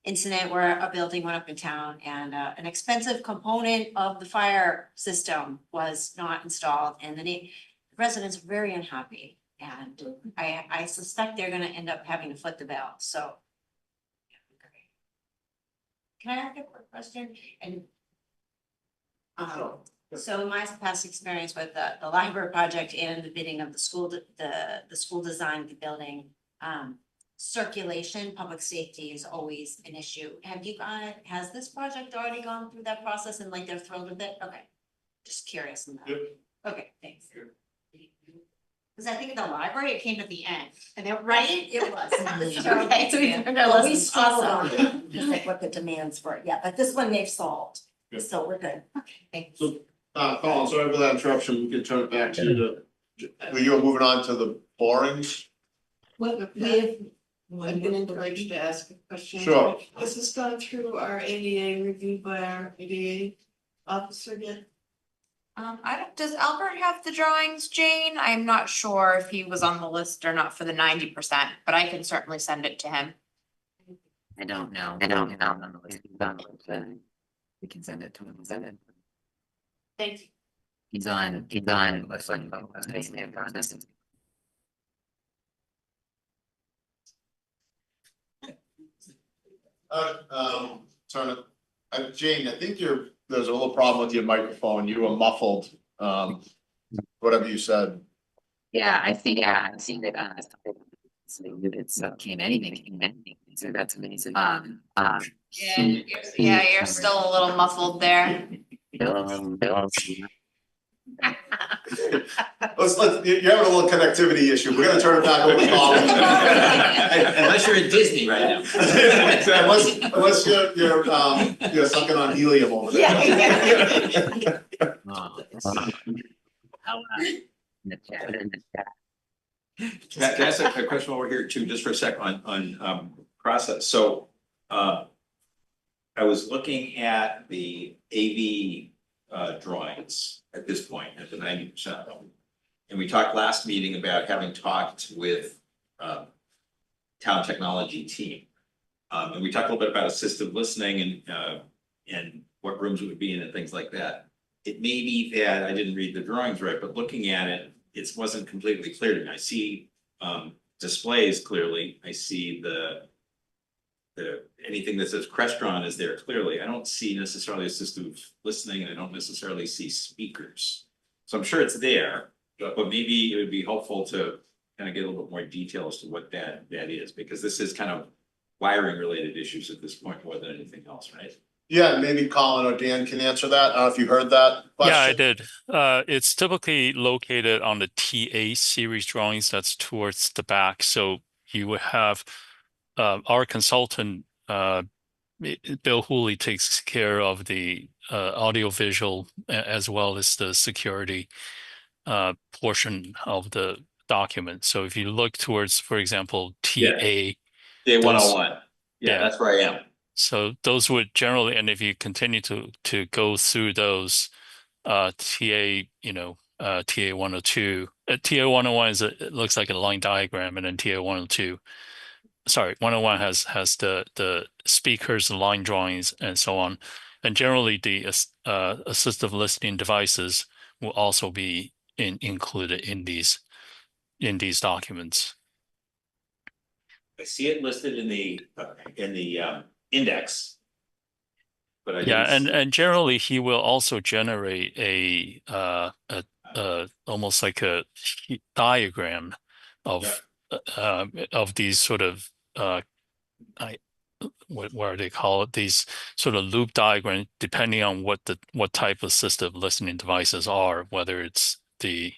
incident where a building went up in town and an expensive component of the fire system was not installed and the residents were very unhappy. And I suspect they're gonna end up having to foot the bill, so. Can I ask a quick question? And so in my past experience with the library project and the bidding of the school design of the building, circulation, public safety is always an issue. Has this project already gone through that process and like they're thrilled with it? Okay, just curious on that. Yep. Okay, thanks. Cause I think at the library, it came at the end, and they're right, it was. Okay, so we learned our well, we lessons. struggled on Awesome. it, just like what the demands were, yeah, but this one they've solved, Good. so we're good. Okay, thanks. So, Colin, sorry for that interruption, we can turn it back to you were moving on to the borings? what, we have. I've been encouraged to ask a question. Sure. Has this gone through our ADA review by our ADA officer yet? Does Albert have the drawings, Jane? I'm not sure if he was on the list or not for the 90%, but I can certainly send it to him. I don't know. We can send it to him. Thank you. He's on. Turn it, Jane, I think there's a little problem with your microphone, you were muffled, whatever you said. Yeah, I think that it's came anything. So that's amazing. Yeah, you're still a little muffled there. You're having a little connectivity issue, we're gonna turn it back over to Colin. Unless you're in Disney right now. Unless you're sucking on helium over there. Can I ask a question while we're here too, just for a sec on process, so I was looking at the AV drawings at this point, at the 90% of them. And we talked last meeting about having talked with town technology team. And we talked a little bit about assistive listening and what rooms it would be in and things like that. It may be that I didn't read the drawings right, but looking at it, it wasn't completely clear to me. I see displays clearly. I see the anything that says Crestron is there clearly. I don't see necessarily assistive listening and I don't necessarily see speakers. So I'm sure it's there, but maybe it would be helpful to kind of get a little bit more detail as to what that is, because this is kind of wiring related issues at this point more than anything else, right? Yeah, maybe Colin or Dan can answer that. I don't know if you heard that Yeah, I question. did. It's typically located on the TA series drawings that's towards the back. So you would have our consultant, Bill Hooley, takes care of the audio visual as well as the security portion of the document. So if you look towards, for example, TA, Day those, 101. Yeah, yeah. that's where I am. So those would generally, and if you continue to go through those, TA, TA 102, TA 101 it looks like a line diagram, and then TA 102, sorry, 101 has the speakers, the line drawings, and so on. And generally, the assistive listening devices will also be included in these documents. I see it listed in the index. But I Yeah, didn't and generally he will also generate a almost like a diagram of these sort of what do they call it? These sort of loop diagram, depending on what type of assistive listening devices are, whether it's the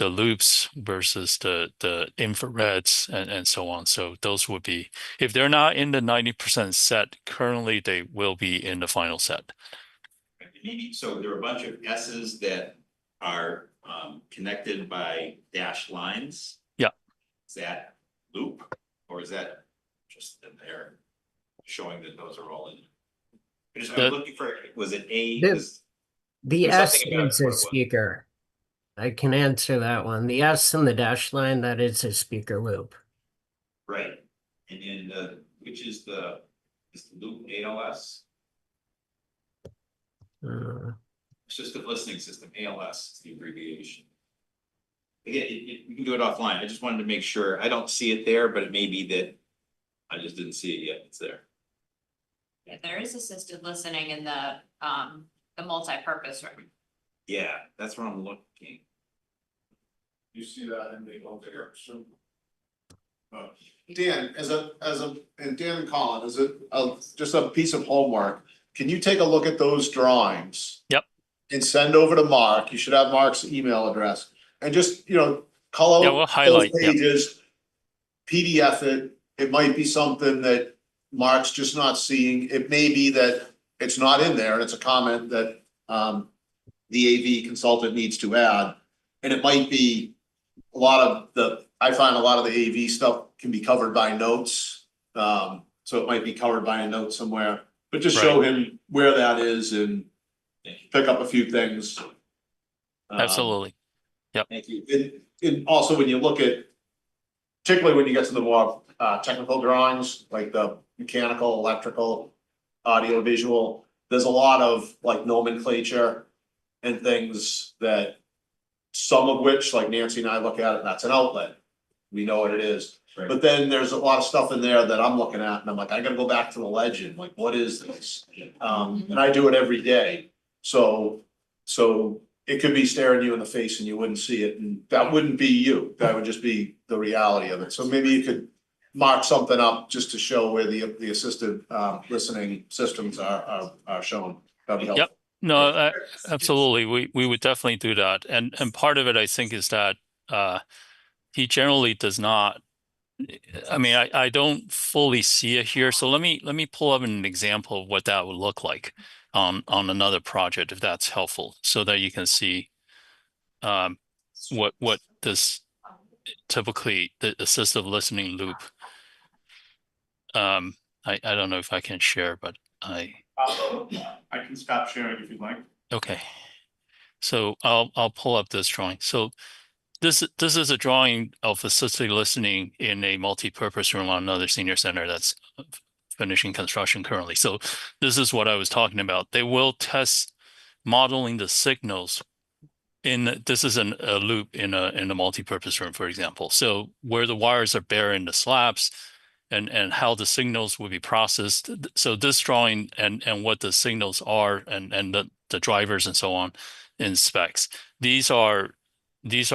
loops versus the infrareds and so on. So those would be, if they're not in the 90% set currently, they will be in the final set. Maybe, so there are a bunch of S's that are connected by dashed lines. Yeah. Is that loop, or is that just in there showing that those are all in? I'm looking for, was it The S something about is a speaker. I can answer that one. The S in the dash line, that is a speaker loop. Right. And then which is the loop ALS? Assistive listening system, ALS is the abbreviation. Again, you can do it offline. I just wanted to make sure. I don't see it there, but it may be that I just didn't see it yet. It's there. Yeah, there is assisted listening in the multi-purpose room. Yeah, that's where I'm looking. You see that in the bigger. Dan, and Dan and Colin, is it just a piece of homework? Can you take a look at those drawings? Yep. And send over to Mark. You should have Mark's email address, and just, call out we'll highlight, those pages, PDF it. It might be something that Mark's just not seeing. It may be that it's not in there and it's a comment that the AV consultant needs to add. And it might be I find a lot of the AV stuff can be covered by notes. So it might be covered by a note somewhere, but just show him where that is and pick up a few things. Absolutely. Yep. Thank you. And also when you look at, particularly when you get to the more technical drawings, like the mechanical, electrical, audio, visual, there's a lot of like nomenclature and things that, some of which, like Nancy and I look at it, that's an outlet. We know what it is. Right. But then there's a lot of stuff in there that I'm looking at and I'm like, I gotta go back to the legend, like, what is this? And I do it every day. So it could be staring you in the face and you wouldn't see it, and that wouldn't be you. That would just be the reality of it. So maybe you could mark something up just to show where the assisted listening systems are shown. That'd be helpful. Yep. No, absolutely. We would definitely do that. And part of it, I think, is that he generally does not. I mean, I don't fully see it here. So let me pull up an example of what that would look like on another project, if that's helpful, so that you can see what this typically the assistive listening loop. I don't know if I can share, but I can stop sharing if you'd like. Okay. So I'll pull up this drawing. So this is a drawing of assisted listening in a multi-purpose room on another senior center that's finishing construction currently. So this is what I was talking about. They will test modeling the signals this is a loop in a multi-purpose room, for example. So where the wires are bearing the slabs and how the signals will be processed. So this drawing and what the signals are and the drivers and so on in specs. These are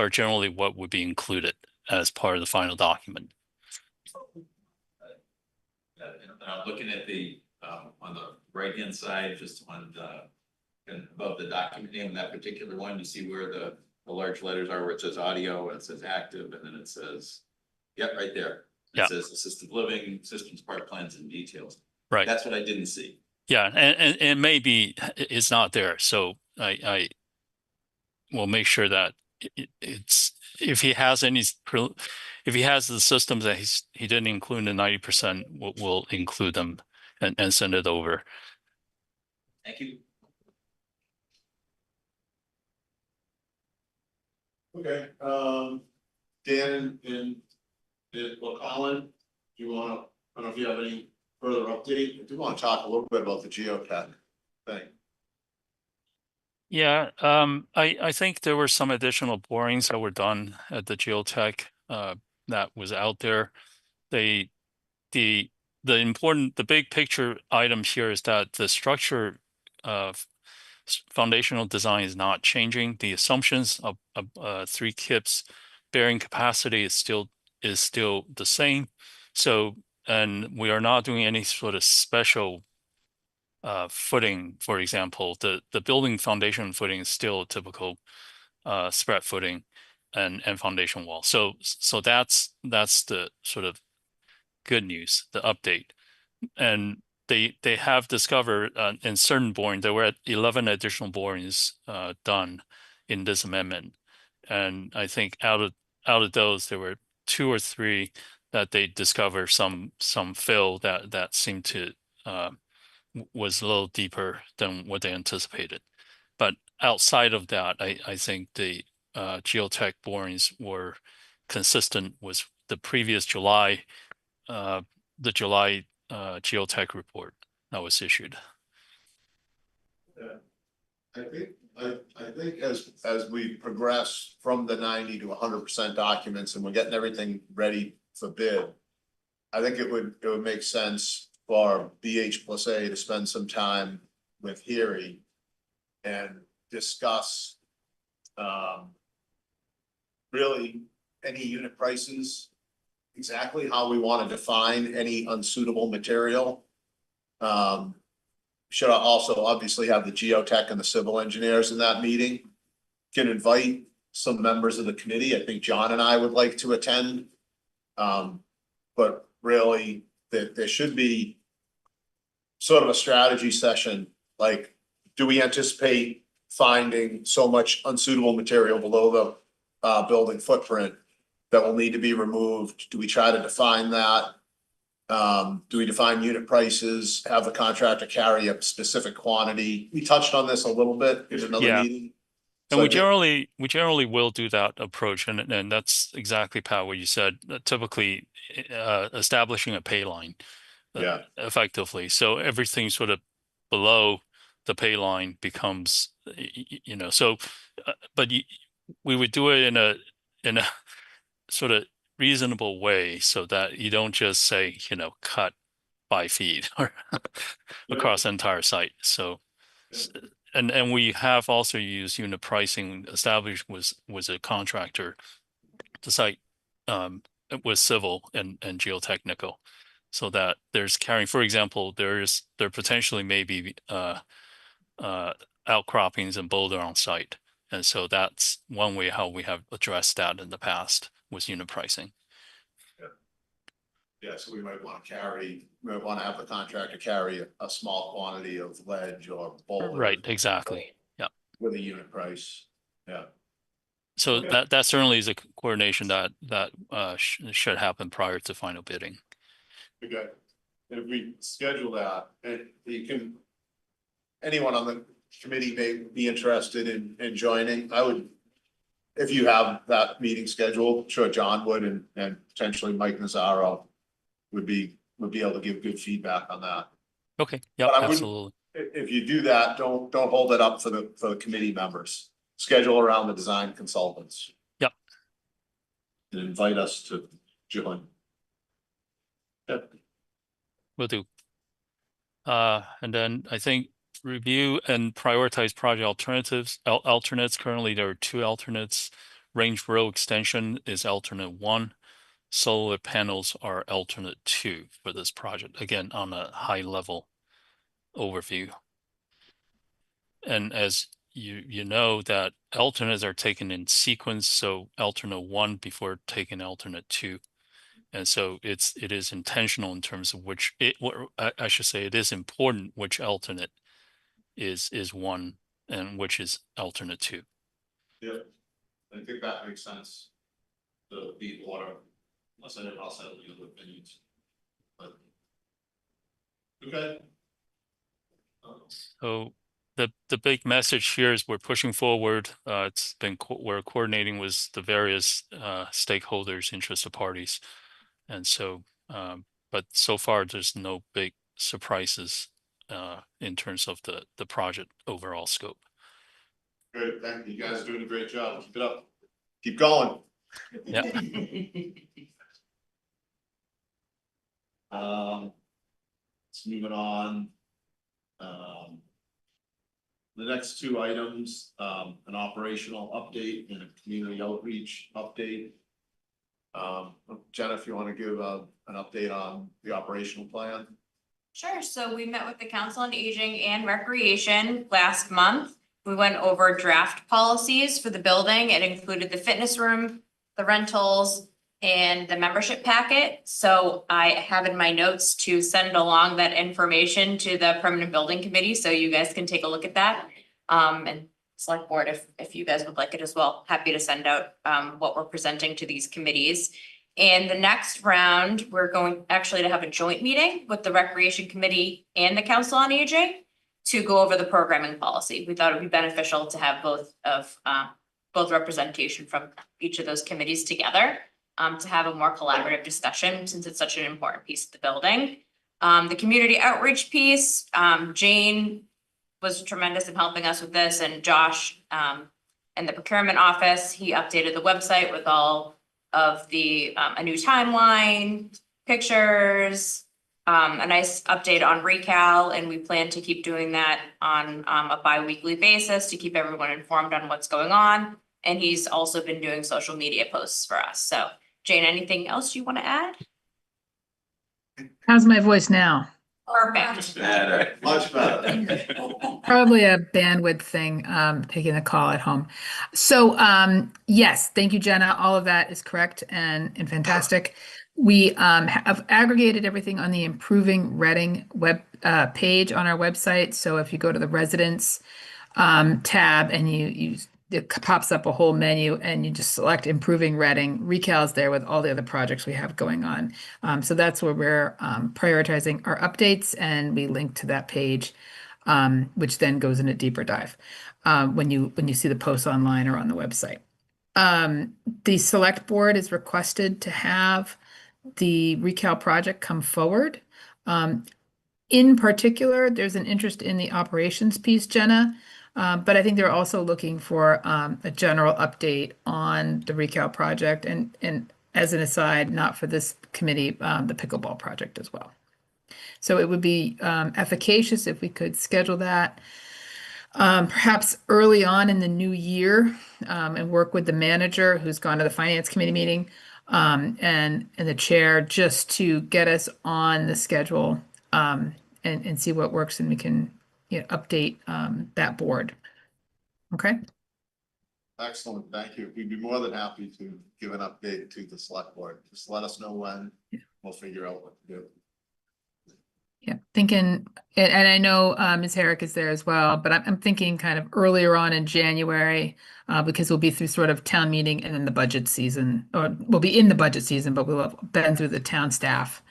generally what would be included as part of the final document. I'm looking at the on the right-hand side, just on and above the document name, that particular one, you see where the large letters are, where it says audio, and it says active, and then it says, yep, right there. Yeah. It says assisted living, systems, part plans and details. Right. That's what I didn't see. Yeah, and maybe it's not there. So I will make sure that it's if he has any if he has the systems that he didn't include in 90%, we'll include them and send it over. Thank you. Okay, Dan well, Colin, do you wanna, I don't know if you have any further update, I do wanna talk a little bit about the geotech thing. Yeah, I think there were some additional borings that were done at the geotech that was out there. The big picture item here is that the structure of foundational design is not changing. The assumptions of 3 kips bearing capacity is still the same. So, and we are not doing any sort of special footing. For example, the building foundation footing is still a typical spread footing and foundation wall. So that's the sort of good news, the update. And they have discovered in certain borings, there were 11 additional borings done in this amendment. And I think out of those, there were 2 or 3 that they discovered some fill that seemed to was a little deeper than what they anticipated. But outside of that, I think the geotech borings were consistent with the previous July geotech report that was issued. I think as we progress from the 90 to 100% documents and we're getting everything ready for bid, I think it would make sense for BH+A to spend some time with Harry and discuss really any unit prices, exactly how we want to define any unsuitable material. Should also obviously have the geotech and the civil engineers in that meeting. Can invite some members of the committee. I think John and I would like to attend. But really, there should be sort of a strategy session, like, do we anticipate finding so much unsuitable material below the building footprint that will need to be removed? Do we try to define that? Do we define unit prices, have the contractor carry a specific quantity? We touched on this a little bit in another meeting. And we generally will do that approach, and that's exactly, Pat, what you said. Typically, establishing a pay line, effectively. So everything sort of below the pay line becomes, So, but we would do it in a sort of reasonable way, so that you don't just say, cut 5 feet or across the entire site. So. And we have also used unit pricing established was a contractor. The site was civil and geotechnical, so that there's carrying. For example, there potentially may be outcroppings and boulder on site, and so that's one way how we have addressed that in the past was unit pricing. Yeah, so we might want to have the contractor carry a small quantity of ledge or boulder. Right, exactly. Yeah. With a unit price. Yeah. So that certainly is a coordination that should happen prior to final bidding. Okay. If we schedule that, and anyone on the committee may be interested in joining, I would, if you have that meeting scheduled, I'm sure John would, and potentially Mike Nazaro would be able to give good feedback on that. Okay. Yeah, absolutely. If you do that, don't hold it up for the committee members. Schedule around the design consultants. Yep. And invite us to join. Yep. Will do. And then I think review and prioritize project alternates. Currently, there are 2 alternates. Range row extension is alternate 1. Solar panels are alternate 2 for this project. Again, on a high level overview. And as you know that alternates are taken in sequence, so alternate 1 before taking alternate 2. And so it is intentional in terms of which I should say it is important which alternate is 1 and which is alternate 2. Yep, I think that makes sense. The order, unless I did also have the other opinions. But. Okay. So the big message here is we're pushing forward. We're coordinating with the various stakeholders, interested parties, and so but so far there's no big surprises in terms of the project overall scope. Great, thank you. You guys are doing a great job. Keep it up. Keep going. Yeah. Let's move it on. The next 2 items, an operational update and a community outreach update. Jenna, if you want to give an update on the operational plan. Sure, so we met with the Council on Aging and Recreation last month. We went over draft policies for the building. It included the fitness room, the rentals, and the membership packet. So I have in my notes to send along that information to the permanent building committee, so you guys can take a look at that. And select board, if you guys would like it as well, happy to send out what we're presenting to these committees. And the next round, we're going actually to have a joint meeting with the Recreation Committee and the Council on Aging to go over the programming policy. We thought it would be beneficial to have both representation from each of those committees together to have a more collaborative discussion, since it's such an important piece of the building. The community outreach piece, Jane was tremendous in helping us with this, and Josh and the procurement office, he updated the website with all of the a new timeline, pictures, a nice update on recal, and we plan to keep doing that on a bi-weekly basis to keep everyone informed on what's going on. And he's also been doing social media posts for us. So Jane, anything else you want to add? How's my voice now? Perfect. Better. Much better. Probably a bandwidth thing, taking a call at home. So, yes, thank you, Jenna. All of that is correct and fantastic. We have aggregated everything on the Improving Reading web page on our website. So if you go to the residents tab and it pops up a whole menu and you just select Improving Reading, recal's there with all the other projects we have going on. So that's where we're prioritizing our updates, and we link to that page, which then goes in a deeper dive when you see the posts online or on the website. The select board is requested to have the recal project come forward. In particular, there's an interest in the operations piece, Jenna. But I think they're also looking for a general update on the recal project, and as an aside, not for this committee, the pickleball project as well. So it would be efficacious if we could schedule that perhaps early on in the new year, and work with the manager who's gone to the finance committee meeting and the chair, just to get us on the schedule and see what works, and we can update that board. Okay. Excellent, thank you. We'd be more than happy to give an update to the select board. Just let us know when. We'll figure out what to do. Yeah, thinking, and I know Ms. Herrick is there as well, but I'm thinking kind of earlier on in January, because we'll be through sort of town meeting and then the budget season, or we'll be in the budget season, but we'll have been through the town staff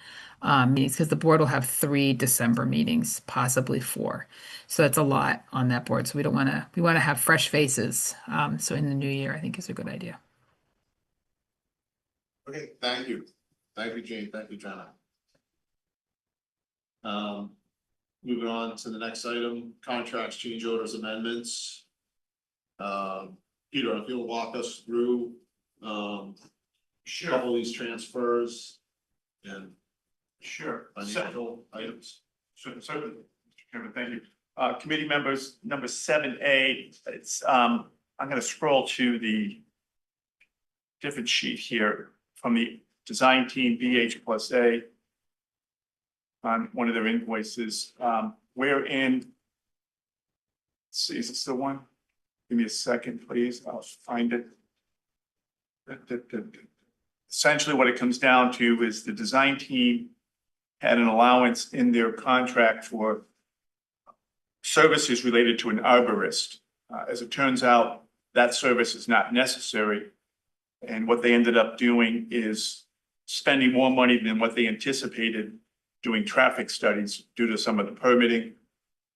meetings, because the board will have 3 December meetings, possibly 4. So that's a lot on that board. So we want to have fresh faces. So in the new year, I think is a good idea. Okay, thank you. Thank you, Jane. Thank you, Jenna. Moving on to the next item, contracts, change orders, amendments. Peter, if you'll walk us through a couple of these transfers and Sure. financial items. Certainly, Mr. Chairman, thank you. Committee members, number 7A, it's, I'm gonna scroll to the different sheet here from the design team, BH+A, on one of their invoices. we're in. Let's see, is this the one? Give me a second, please. I'll find it. Essentially, what it comes down to is the design team had an allowance in their contract for services related to an arborist. As it turns out, that service is not necessary. And what they ended up doing is spending more money than what they anticipated doing traffic studies due to some of the permitting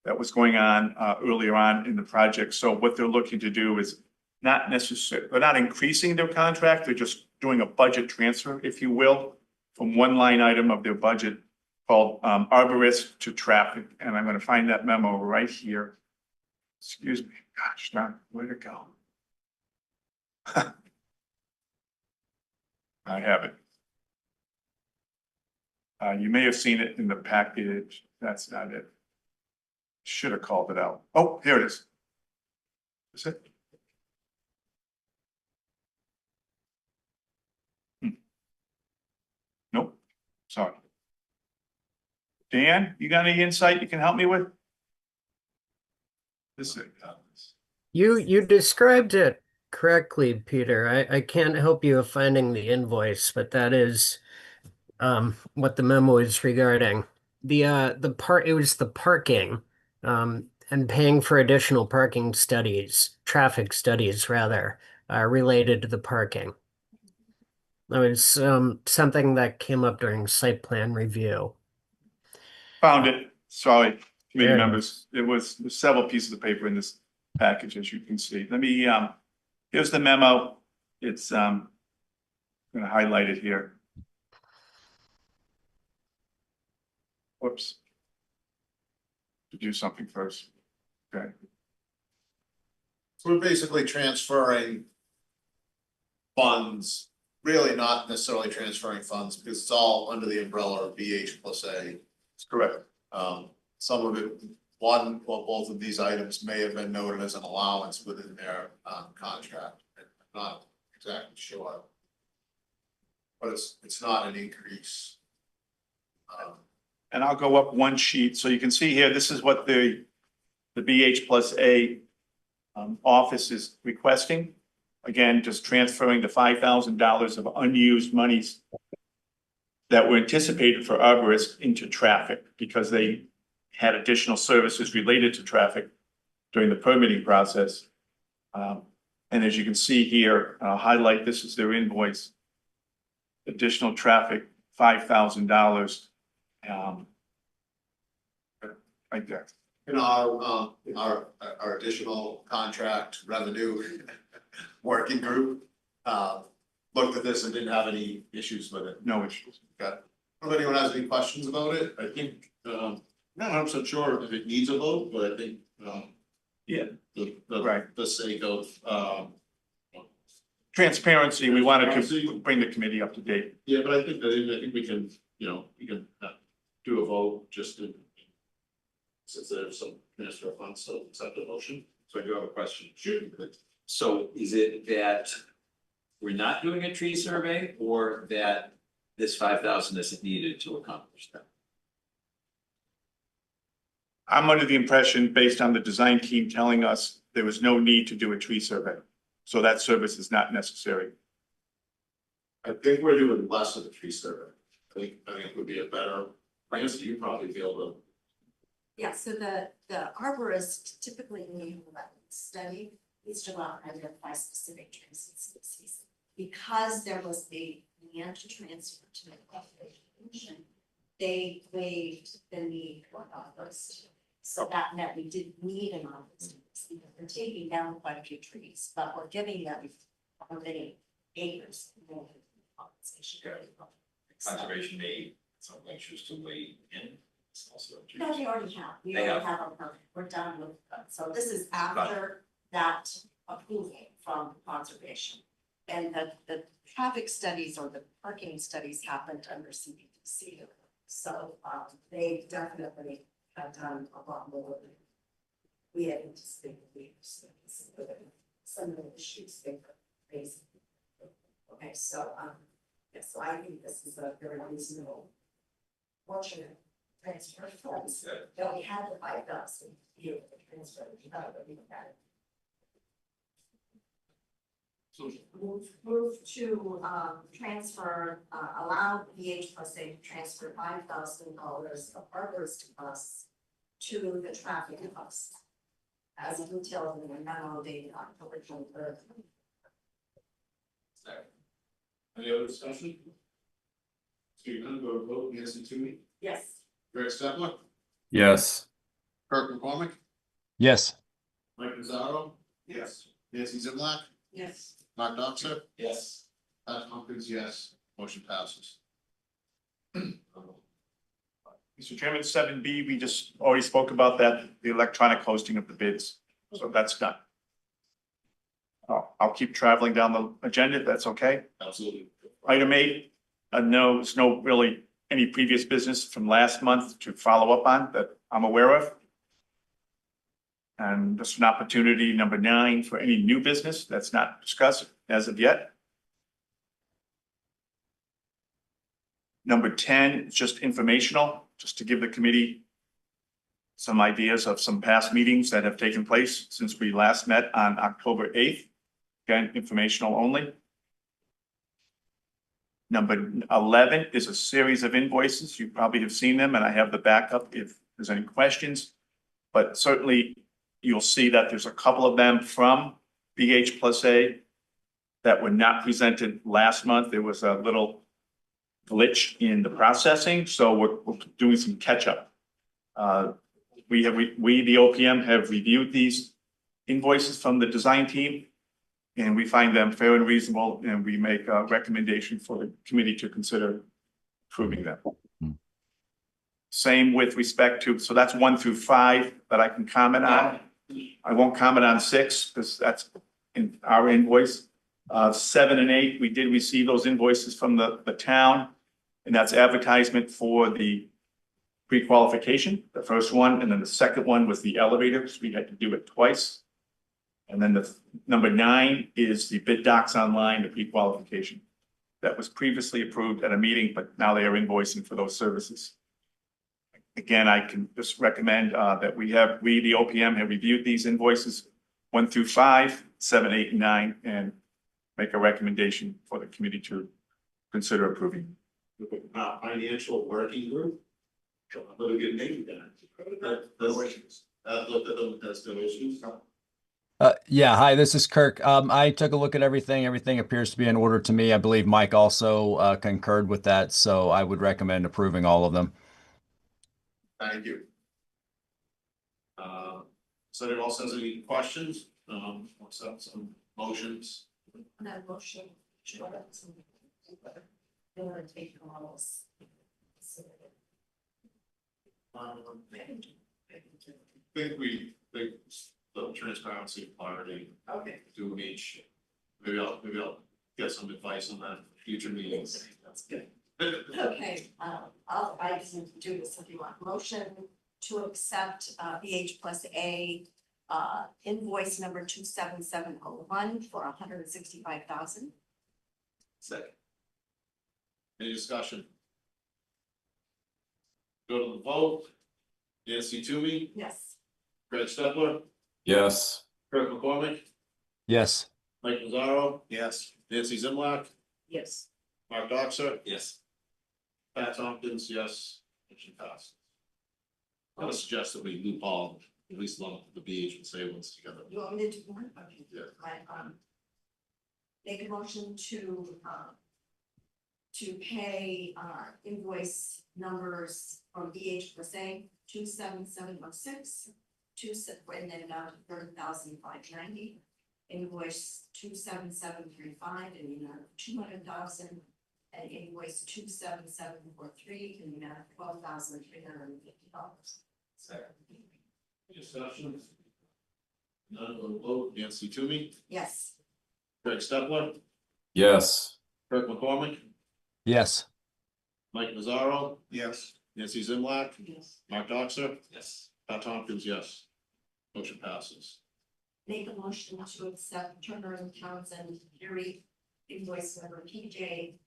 that was going on earlier on in the project. So what they're looking to do is not necessarily, they're not increasing their contract, they're just doing a budget transfer, if you will, from one line item of their budget called arborist to traffic. And I'm going to find that memo right here. Excuse me, gosh, darn, where'd it go? I have it. You may have seen it in the package. That's not it. Should have called it out. Oh, here it is. Is it? Nope. Sorry. Dan, you got any insight you can help me with? This is it. You described it correctly, Peter. I can't help you with finding the invoice, but that is what the memo is regarding. It was the parking and paying for additional parking studies, traffic studies rather, related to the parking. That was something that came up during site plan review. Found it. Sorry, committee There it members. There's several pieces of paper in this package, as you can see. Let me, here's the memo. It's, I'm gonna highlight it here. Whoops. To do something first. Okay. So we're basically transferring funds, really not necessarily transferring funds because it's all under the umbrella of BH plus A. That's correct. Some of it, one or both of these items may have been noted as an allowance within their contract. I'm not exactly sure. But it's not an increase. And I'll go up one sheet. So you can see here, this is what the BH plus A office is requesting. Again, just transferring the $5,000 of unused monies that were anticipated for arborists into traffic because they had additional services related to traffic during the permitting process. And as you can see here, I'll highlight this is their invoice. Additional traffic, $5,000. Right there. In our additional contract revenue working group, looked at this and didn't have any issues with it. No issues. Okay. If anyone has any questions about it, I think, not 100% sure if it needs a vote, but I think, Yeah. Right. The sake of, Transparency, we wanted to bring the committee up to date. yeah, but I think we can, we can do a vote just to, since there's some minister funds, so accept the motion. So I do have a question. Sure. So is it that we're not doing a tree survey or that this 5,000 isn't needed to accomplish that? I'm under the impression, based on the design team telling us there was no need to do a tree survey. So that service is not necessary. I think we're doing less of the tree survey. I think it would be a better, I guess you probably be able to. Yeah, so the arborist typically when you have a study, needs to go out and identify specific trees and species. Because there was a land transfer to the corporation, they waived the need for an arborist. So that meant we didn't need an arborist. We're taking down quite a few trees, but we're giving them how many acres. Conservation may, some choose to weigh in. It's also a tree. No, we already have, we They already have. have a permit, we're done with, so this is after that approval from conservation. And the traffic studies or the parking studies happened under CPDC. So, they definitely have done a lot more than we had anticipated. Some of the issues they were facing. Okay, so, yeah, so I think this is a very reasonable, fortunate transfer funds, that we had the 5,000, you transfer, move to, transfer, allow VH plus A to transfer $5,000 of arborist costs to the traffic costs, as detailed in the memo dated October 23rd. Any other discussion? Seeing none, go to vote. Nancy Toomey, Yes. Greg Stepler, Yes. Kirk McCormick, Yes. Mike Nazaro. Yes. Nancy Zimlack, Yes. Mark Doxer, Yes. Pat Tompkins, yes. Motion passes. Mr. Chairman, 7B, we just already spoke about that, the electronic hosting of the bids, so that's done. I'll keep traveling down the agenda, if that's okay. Absolutely. Item 8, no, there's no really any previous business from last month to follow up on that I'm aware of. And just an opportunity, number 9, for any new business that's not discussed as of yet. Number 10 is just informational, just to give the committee some ideas of some past meetings that have taken place since we last met on October 8th. Again, informational only. Number 11 is a series of invoices. You probably have seen them, and I have the backup if there's any questions. But certainly, you'll see that there's a couple of them from BH plus A that were not presented last month. There was a little glitch in the processing, so we're doing some catch-up. We, the OPM, have reviewed these invoices from the design team, and we find them fair and reasonable, and we make a recommendation for the committee to consider approving them. Same with respect to, so that's 1 through 5 that I can comment on. I won't comment on 6 because that's in our invoice. 7 and 8, we did receive those invoices from the town, and that's advertisement for the pre-qualification, the first one, and then the second one was the elevators. We had to do it twice. And then the number 9 is the bid docs online, the pre-qualification. That was previously approved at a meeting, but now they are invoicing for those services. Again, I can just recommend that we, the OPM, have reviewed these invoices 1 through 5, 7, 8, and 9, and make a recommendation for the committee to consider approving. Financial working group. What a good name, Dan. No issues. Looked at them, that's no issues. Yeah, hi, this is Kirk. I took a look at everything. Everything appears to be in order to me. I believe Mike also concurred with that, so I would recommend approving all of them. Thank you. So anyone else has any questions? What's up, some motions? No motion. They want to take models. Think we, think the transparency, clarity, Okay. do each. Maybe I'll get some advice on that for future meetings. That's good. Okay, I can do this if you want. Motion to accept BH plus A invoice number 27701 for $165,000. Second. Any discussion? Go to the vote. Nancy Toomey, Yes. Greg Stepler, Yes. Kirk McCormick, Yes. Mike Nazaro. Yes. Nancy Zimlack, Yes. Mark Doxer, Yes. Pat Tompkins, yes. Motion passed. I'm gonna suggest that we loop all, at least lump the BH and say ones together. You want me to do one? Okay. Yeah. I, make a motion to pay, invoice numbers from BH plus A 27716, and then amount of $30,590. Invoice 27735 in the amount of $200,000, and invoice 27743 in the amount of $12,350. Second. Discussion? None, go to vote. Nancy Toomey, Yes. Greg Stepler, Yes. Kirk McCormick, Yes. Mike Nazaro. Yes. Nancy Zimlack, Yes. Mark Doxer, Yes. Pat Tompkins, yes. Motion passes. Make a motion to accept Turner and Townsend Fury invoice number PJIN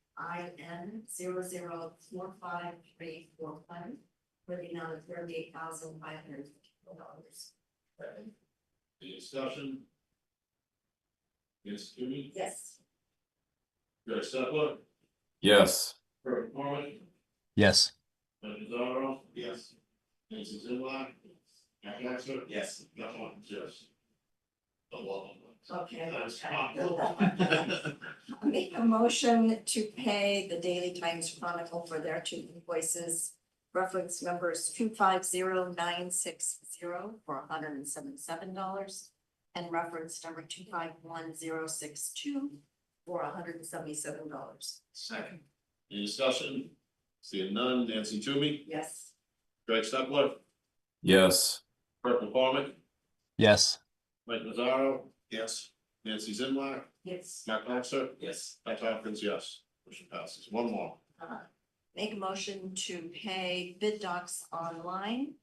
004535 for the amount of $38,550. Any discussion? Yes, Jimmy? Yes. Greg Stepler? Yes. Kurt McCormick? Yes. Mike Nazaro? Yes. Nancy Zimlock? Matt Wexler? Yes. That one, yes. The law. Okay. That's I'll make a motion to pay the Daily Times Chronicle for their two invoices. Reference numbers 250960 for $177 and reference number 251062 for $177. Second. Any discussion? Seeing none, Nancy Toomey, Yes. Greg Stepler, Yes. Kurt McCormick, Yes. Mike Nazaro. Yes. Nancy Zimlock, Yes. Matt Wexler, Yes. Matt Hopkins, yes. Motion passes. One more. Make a motion to pay bid docs online.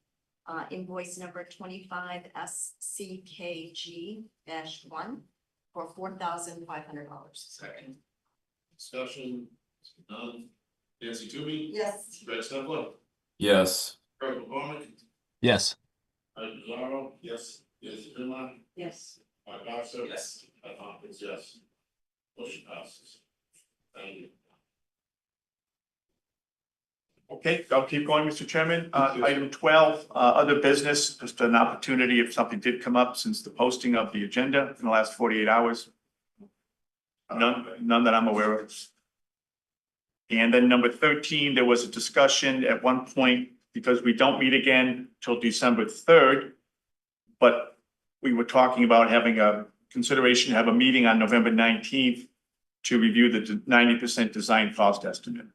Invoice number 25SCKG-1 for $4,500. Second. Discussion, seeing none, Nancy Toomey, Yes. Greg Stepler, Yes. Kurt McCormick, Yes. Mike Nazaro. Yes. Nancy Zimlock, Yes. Matt Wexler. Yes. Matt Hopkins, yes. Motion passes. Thank you. Okay, I'll keep going, Mr. Chairman. Item 12, other business, just an opportunity if something did come up since the posting of the agenda in the last 48 hours. None that I'm aware of. And then number 13, there was a discussion at one point, because we don't meet again till December 3rd. But we were talking about having a consideration to have a meeting on November 19th to review the 90% design cost estimate.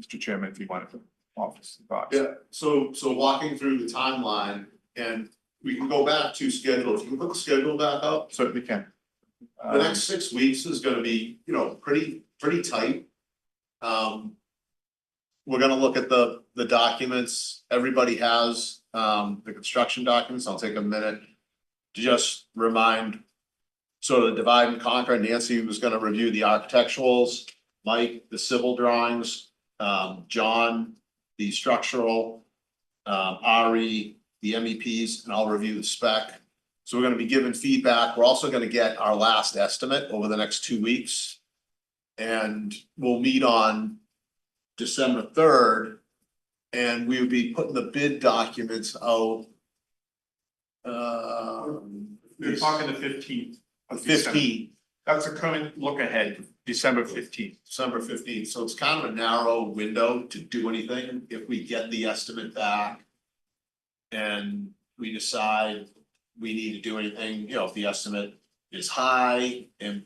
Mr. Chairman, if you wanted to offer some thoughts. Yeah, so walking through the timeline, and we can go back to schedule, if you can put the schedule back up. Certainly can. The next 6 weeks is gonna be, pretty tight. We're gonna look at the documents, everybody has, the construction documents, I'll take a minute to just remind. Sort of the divide and conquer, Nancy was gonna review the architecturals, Mike, the civil drawings, John, the structural, Ari, the MEPs, and I'll review the spec. So we're gonna be giving feedback. We're also gonna get our last estimate over the next 2 weeks. And we'll meet on December 3rd. And we would be putting the bid documents out. We're talking the 15th. of December. 15th. That's a current look ahead, December 15th. December 15th, so it's kind of a narrow window to do anything if we get the estimate back. And we decide we need to do anything, if the estimate is high and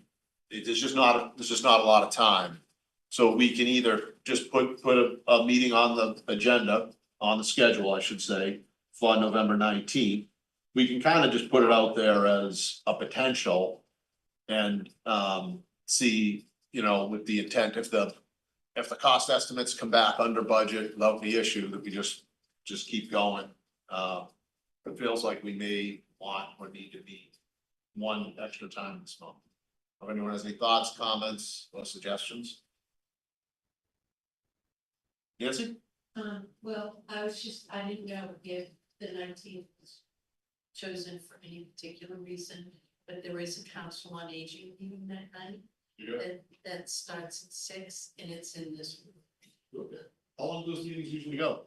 there's just not a lot of time. So we can either just put a meeting on the agenda, on the schedule, I should say, for November 19th. We can kind of just put it out there as a potential. And see, with the intent, if the cost estimates come back under budget without the issue, that we just keep going. It feels like we may want or need to be one extra time this month. If anyone has any thoughts, comments, or suggestions? Nancy? Well, I didn't know if the 19th was chosen for any particular reason, but there is a council on aging meeting that night. That starts at 6 and it's in this room. Okay. How long do those meetings usually go?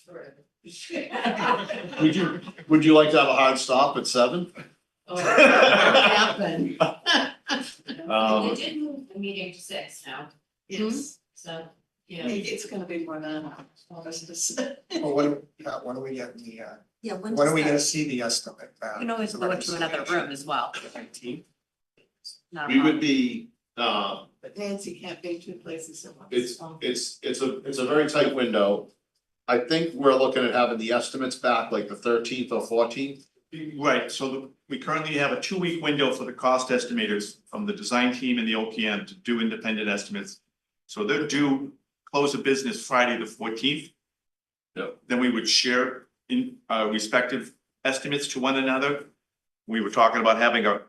Forever. Would you like to have a hard stop at 7? Oh, happen. You did move the meeting to 6 now, Yes, so. yeah, it's gonna be more than August. Well, when are we getting the, Yeah, when are we gonna see the estimate? You can always go into another room as well. Not a We problem. would be, But Nancy can't be two places at once. it's a very tight window. I think we're looking at having the estimates back like the 13th or 14th. Right, so we currently have a 2-week window for the cost estimators from the design team and the OPM to do independent estimates. So they're due close of business Friday the 14th. Yep. Then we would share in respective estimates to one another. We were talking about having a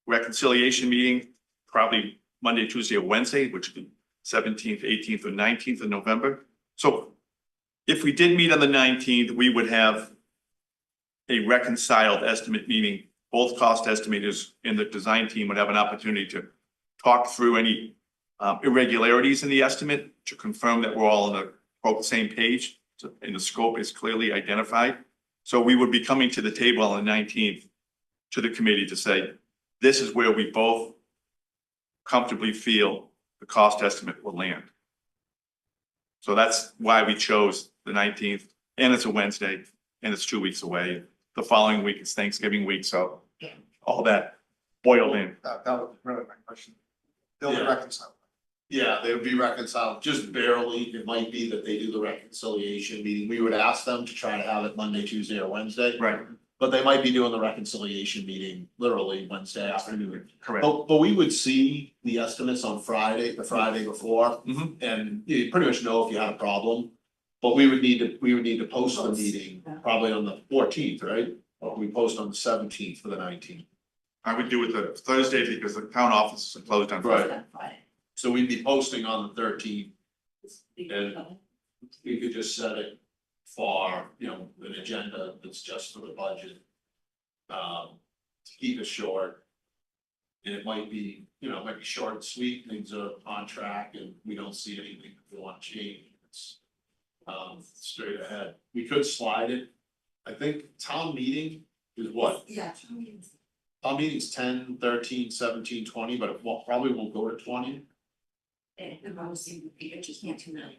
reconciliation meeting, probably Monday, Tuesday, or Wednesday, which would be 17th, 18th, or 19th of November. So if we did meet on the 19th, we would have a reconciled estimate, meaning both cost estimators and the design team would have an opportunity to talk through any irregularities in the estimate to confirm that we're all on the quote same page and the scope is clearly identified. So we would be coming to the table on the 19th to the committee to say, this is where we both comfortably feel the cost estimate will land. So that's why we chose the 19th, and it's a Wednesday, and it's 2 weeks away. The following week is Thanksgiving week, so all that boiled in. That was really my question. They'll Yeah. reconcile. Yeah, they would be reconciled, just barely. It might be that they do the reconciliation meeting. We would ask them to try to have it Monday, Tuesday, or Wednesday. Right, But they might be doing the reconciliation meeting literally Wednesday afternoon. correct. But we would see the estimates on Friday, the Friday before, Mhm. and you pretty much know if you had a problem. But we would need to post the meeting probably on the 14th, right? Or we post on the 17th for the 19th. I would do it the Thursday because the town offices are closed on Friday. So we'd be posting on the 13th. And we could just set it for, an agenda that's just for the budget. To keep it short. And it might be, it might be short and sweet, things are on track and we don't see anything that we want to change. It's straight ahead. We could slide it. I think town meeting is what? Yeah. Town meeting's 10, 13, 17, 20, but it probably won't go to 20. And obviously, you just can't do that.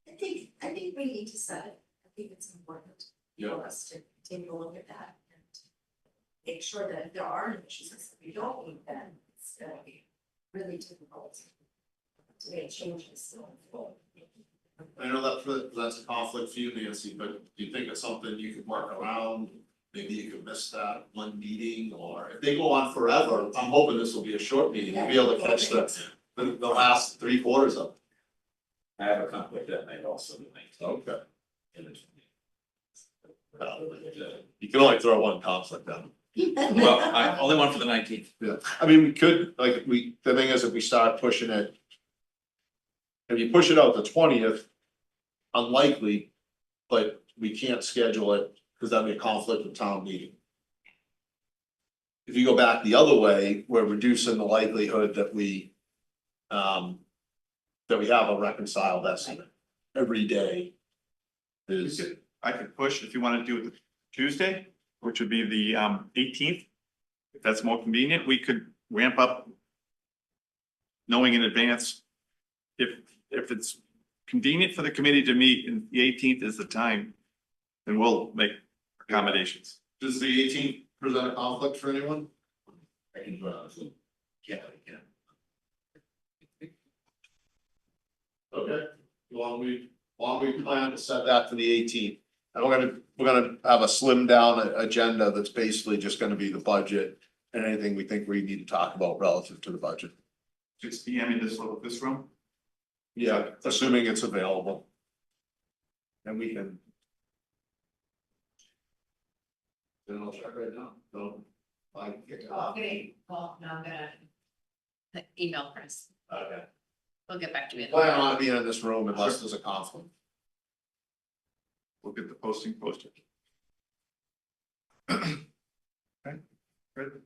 I think we need to set it. I think it's important for us to take a look at that and make sure that if there are issues that we don't need, then it's gonna be really difficult to make changes. I know that's a conflict for you, Nancy, but do you think it's something you could work around? Maybe you could miss that one meeting, or if they go on forever, I'm hoping this will be a short meeting, you'll be able to catch the last 3/4 of I have a conflict that night also, the night. it. Okay. And it's- You can only throw one conflict down. Well, I only one for the 19th. Yeah, I mean, we could, the thing is, if we start pushing it. If you push it out the 20th. Unlikely, but we can't schedule it, because that'd be a conflict with town meeting. If you go back the other way, we're reducing the likelihood that we. That we have a reconciled estimate every day. Is, I could push if you want to do it the Tuesday, which would be the 18th. If that's more convenient, we could ramp up. Knowing in advance. If it's convenient for the committee to meet and the 18th is the time, then we'll make accommodations. does the 18th present a conflict for anyone? I can do it on Zoom. Yeah, I can. Okay, well, we plan to set that for the 18th. And we're gonna have a slimmed down agenda that's basically just gonna be the budget. And anything we think we need to talk about relative to the budget. 6 PM in this room. Yeah, assuming it's available. And we can. Then I'll check right now, no. Okay, well, now I'm gonna email Chris. Okay. We'll get back to you. Plan on being in this room unless there's a conflict. We'll get the posting posted. Okay, good.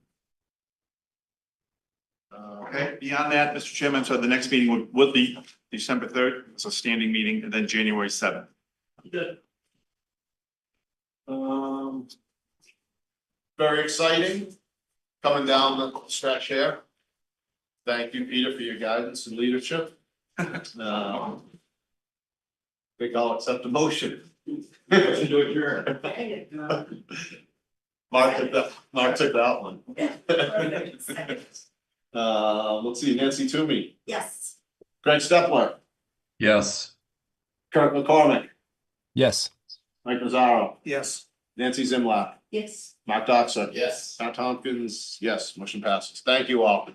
Okay, beyond that, Mr. Chairman, so the next meeting would be December 3rd. It's a standing meeting, and then January 7th. Good. Very exciting, coming down the stretch here. Thank you, Peter, for your guidance and leadership. Think I'll accept the motion. To adjourn. Mark took that one. Let's see, Nancy Toomey, Yes. Greg Stepler, Yes. Kirk McCormick, Yes. Mike Mazzaro, Yes. Nancy Zimlap, Yes. Mark Doxa. Yes. Pat Tompkins, yes, motion passes. Thank you all.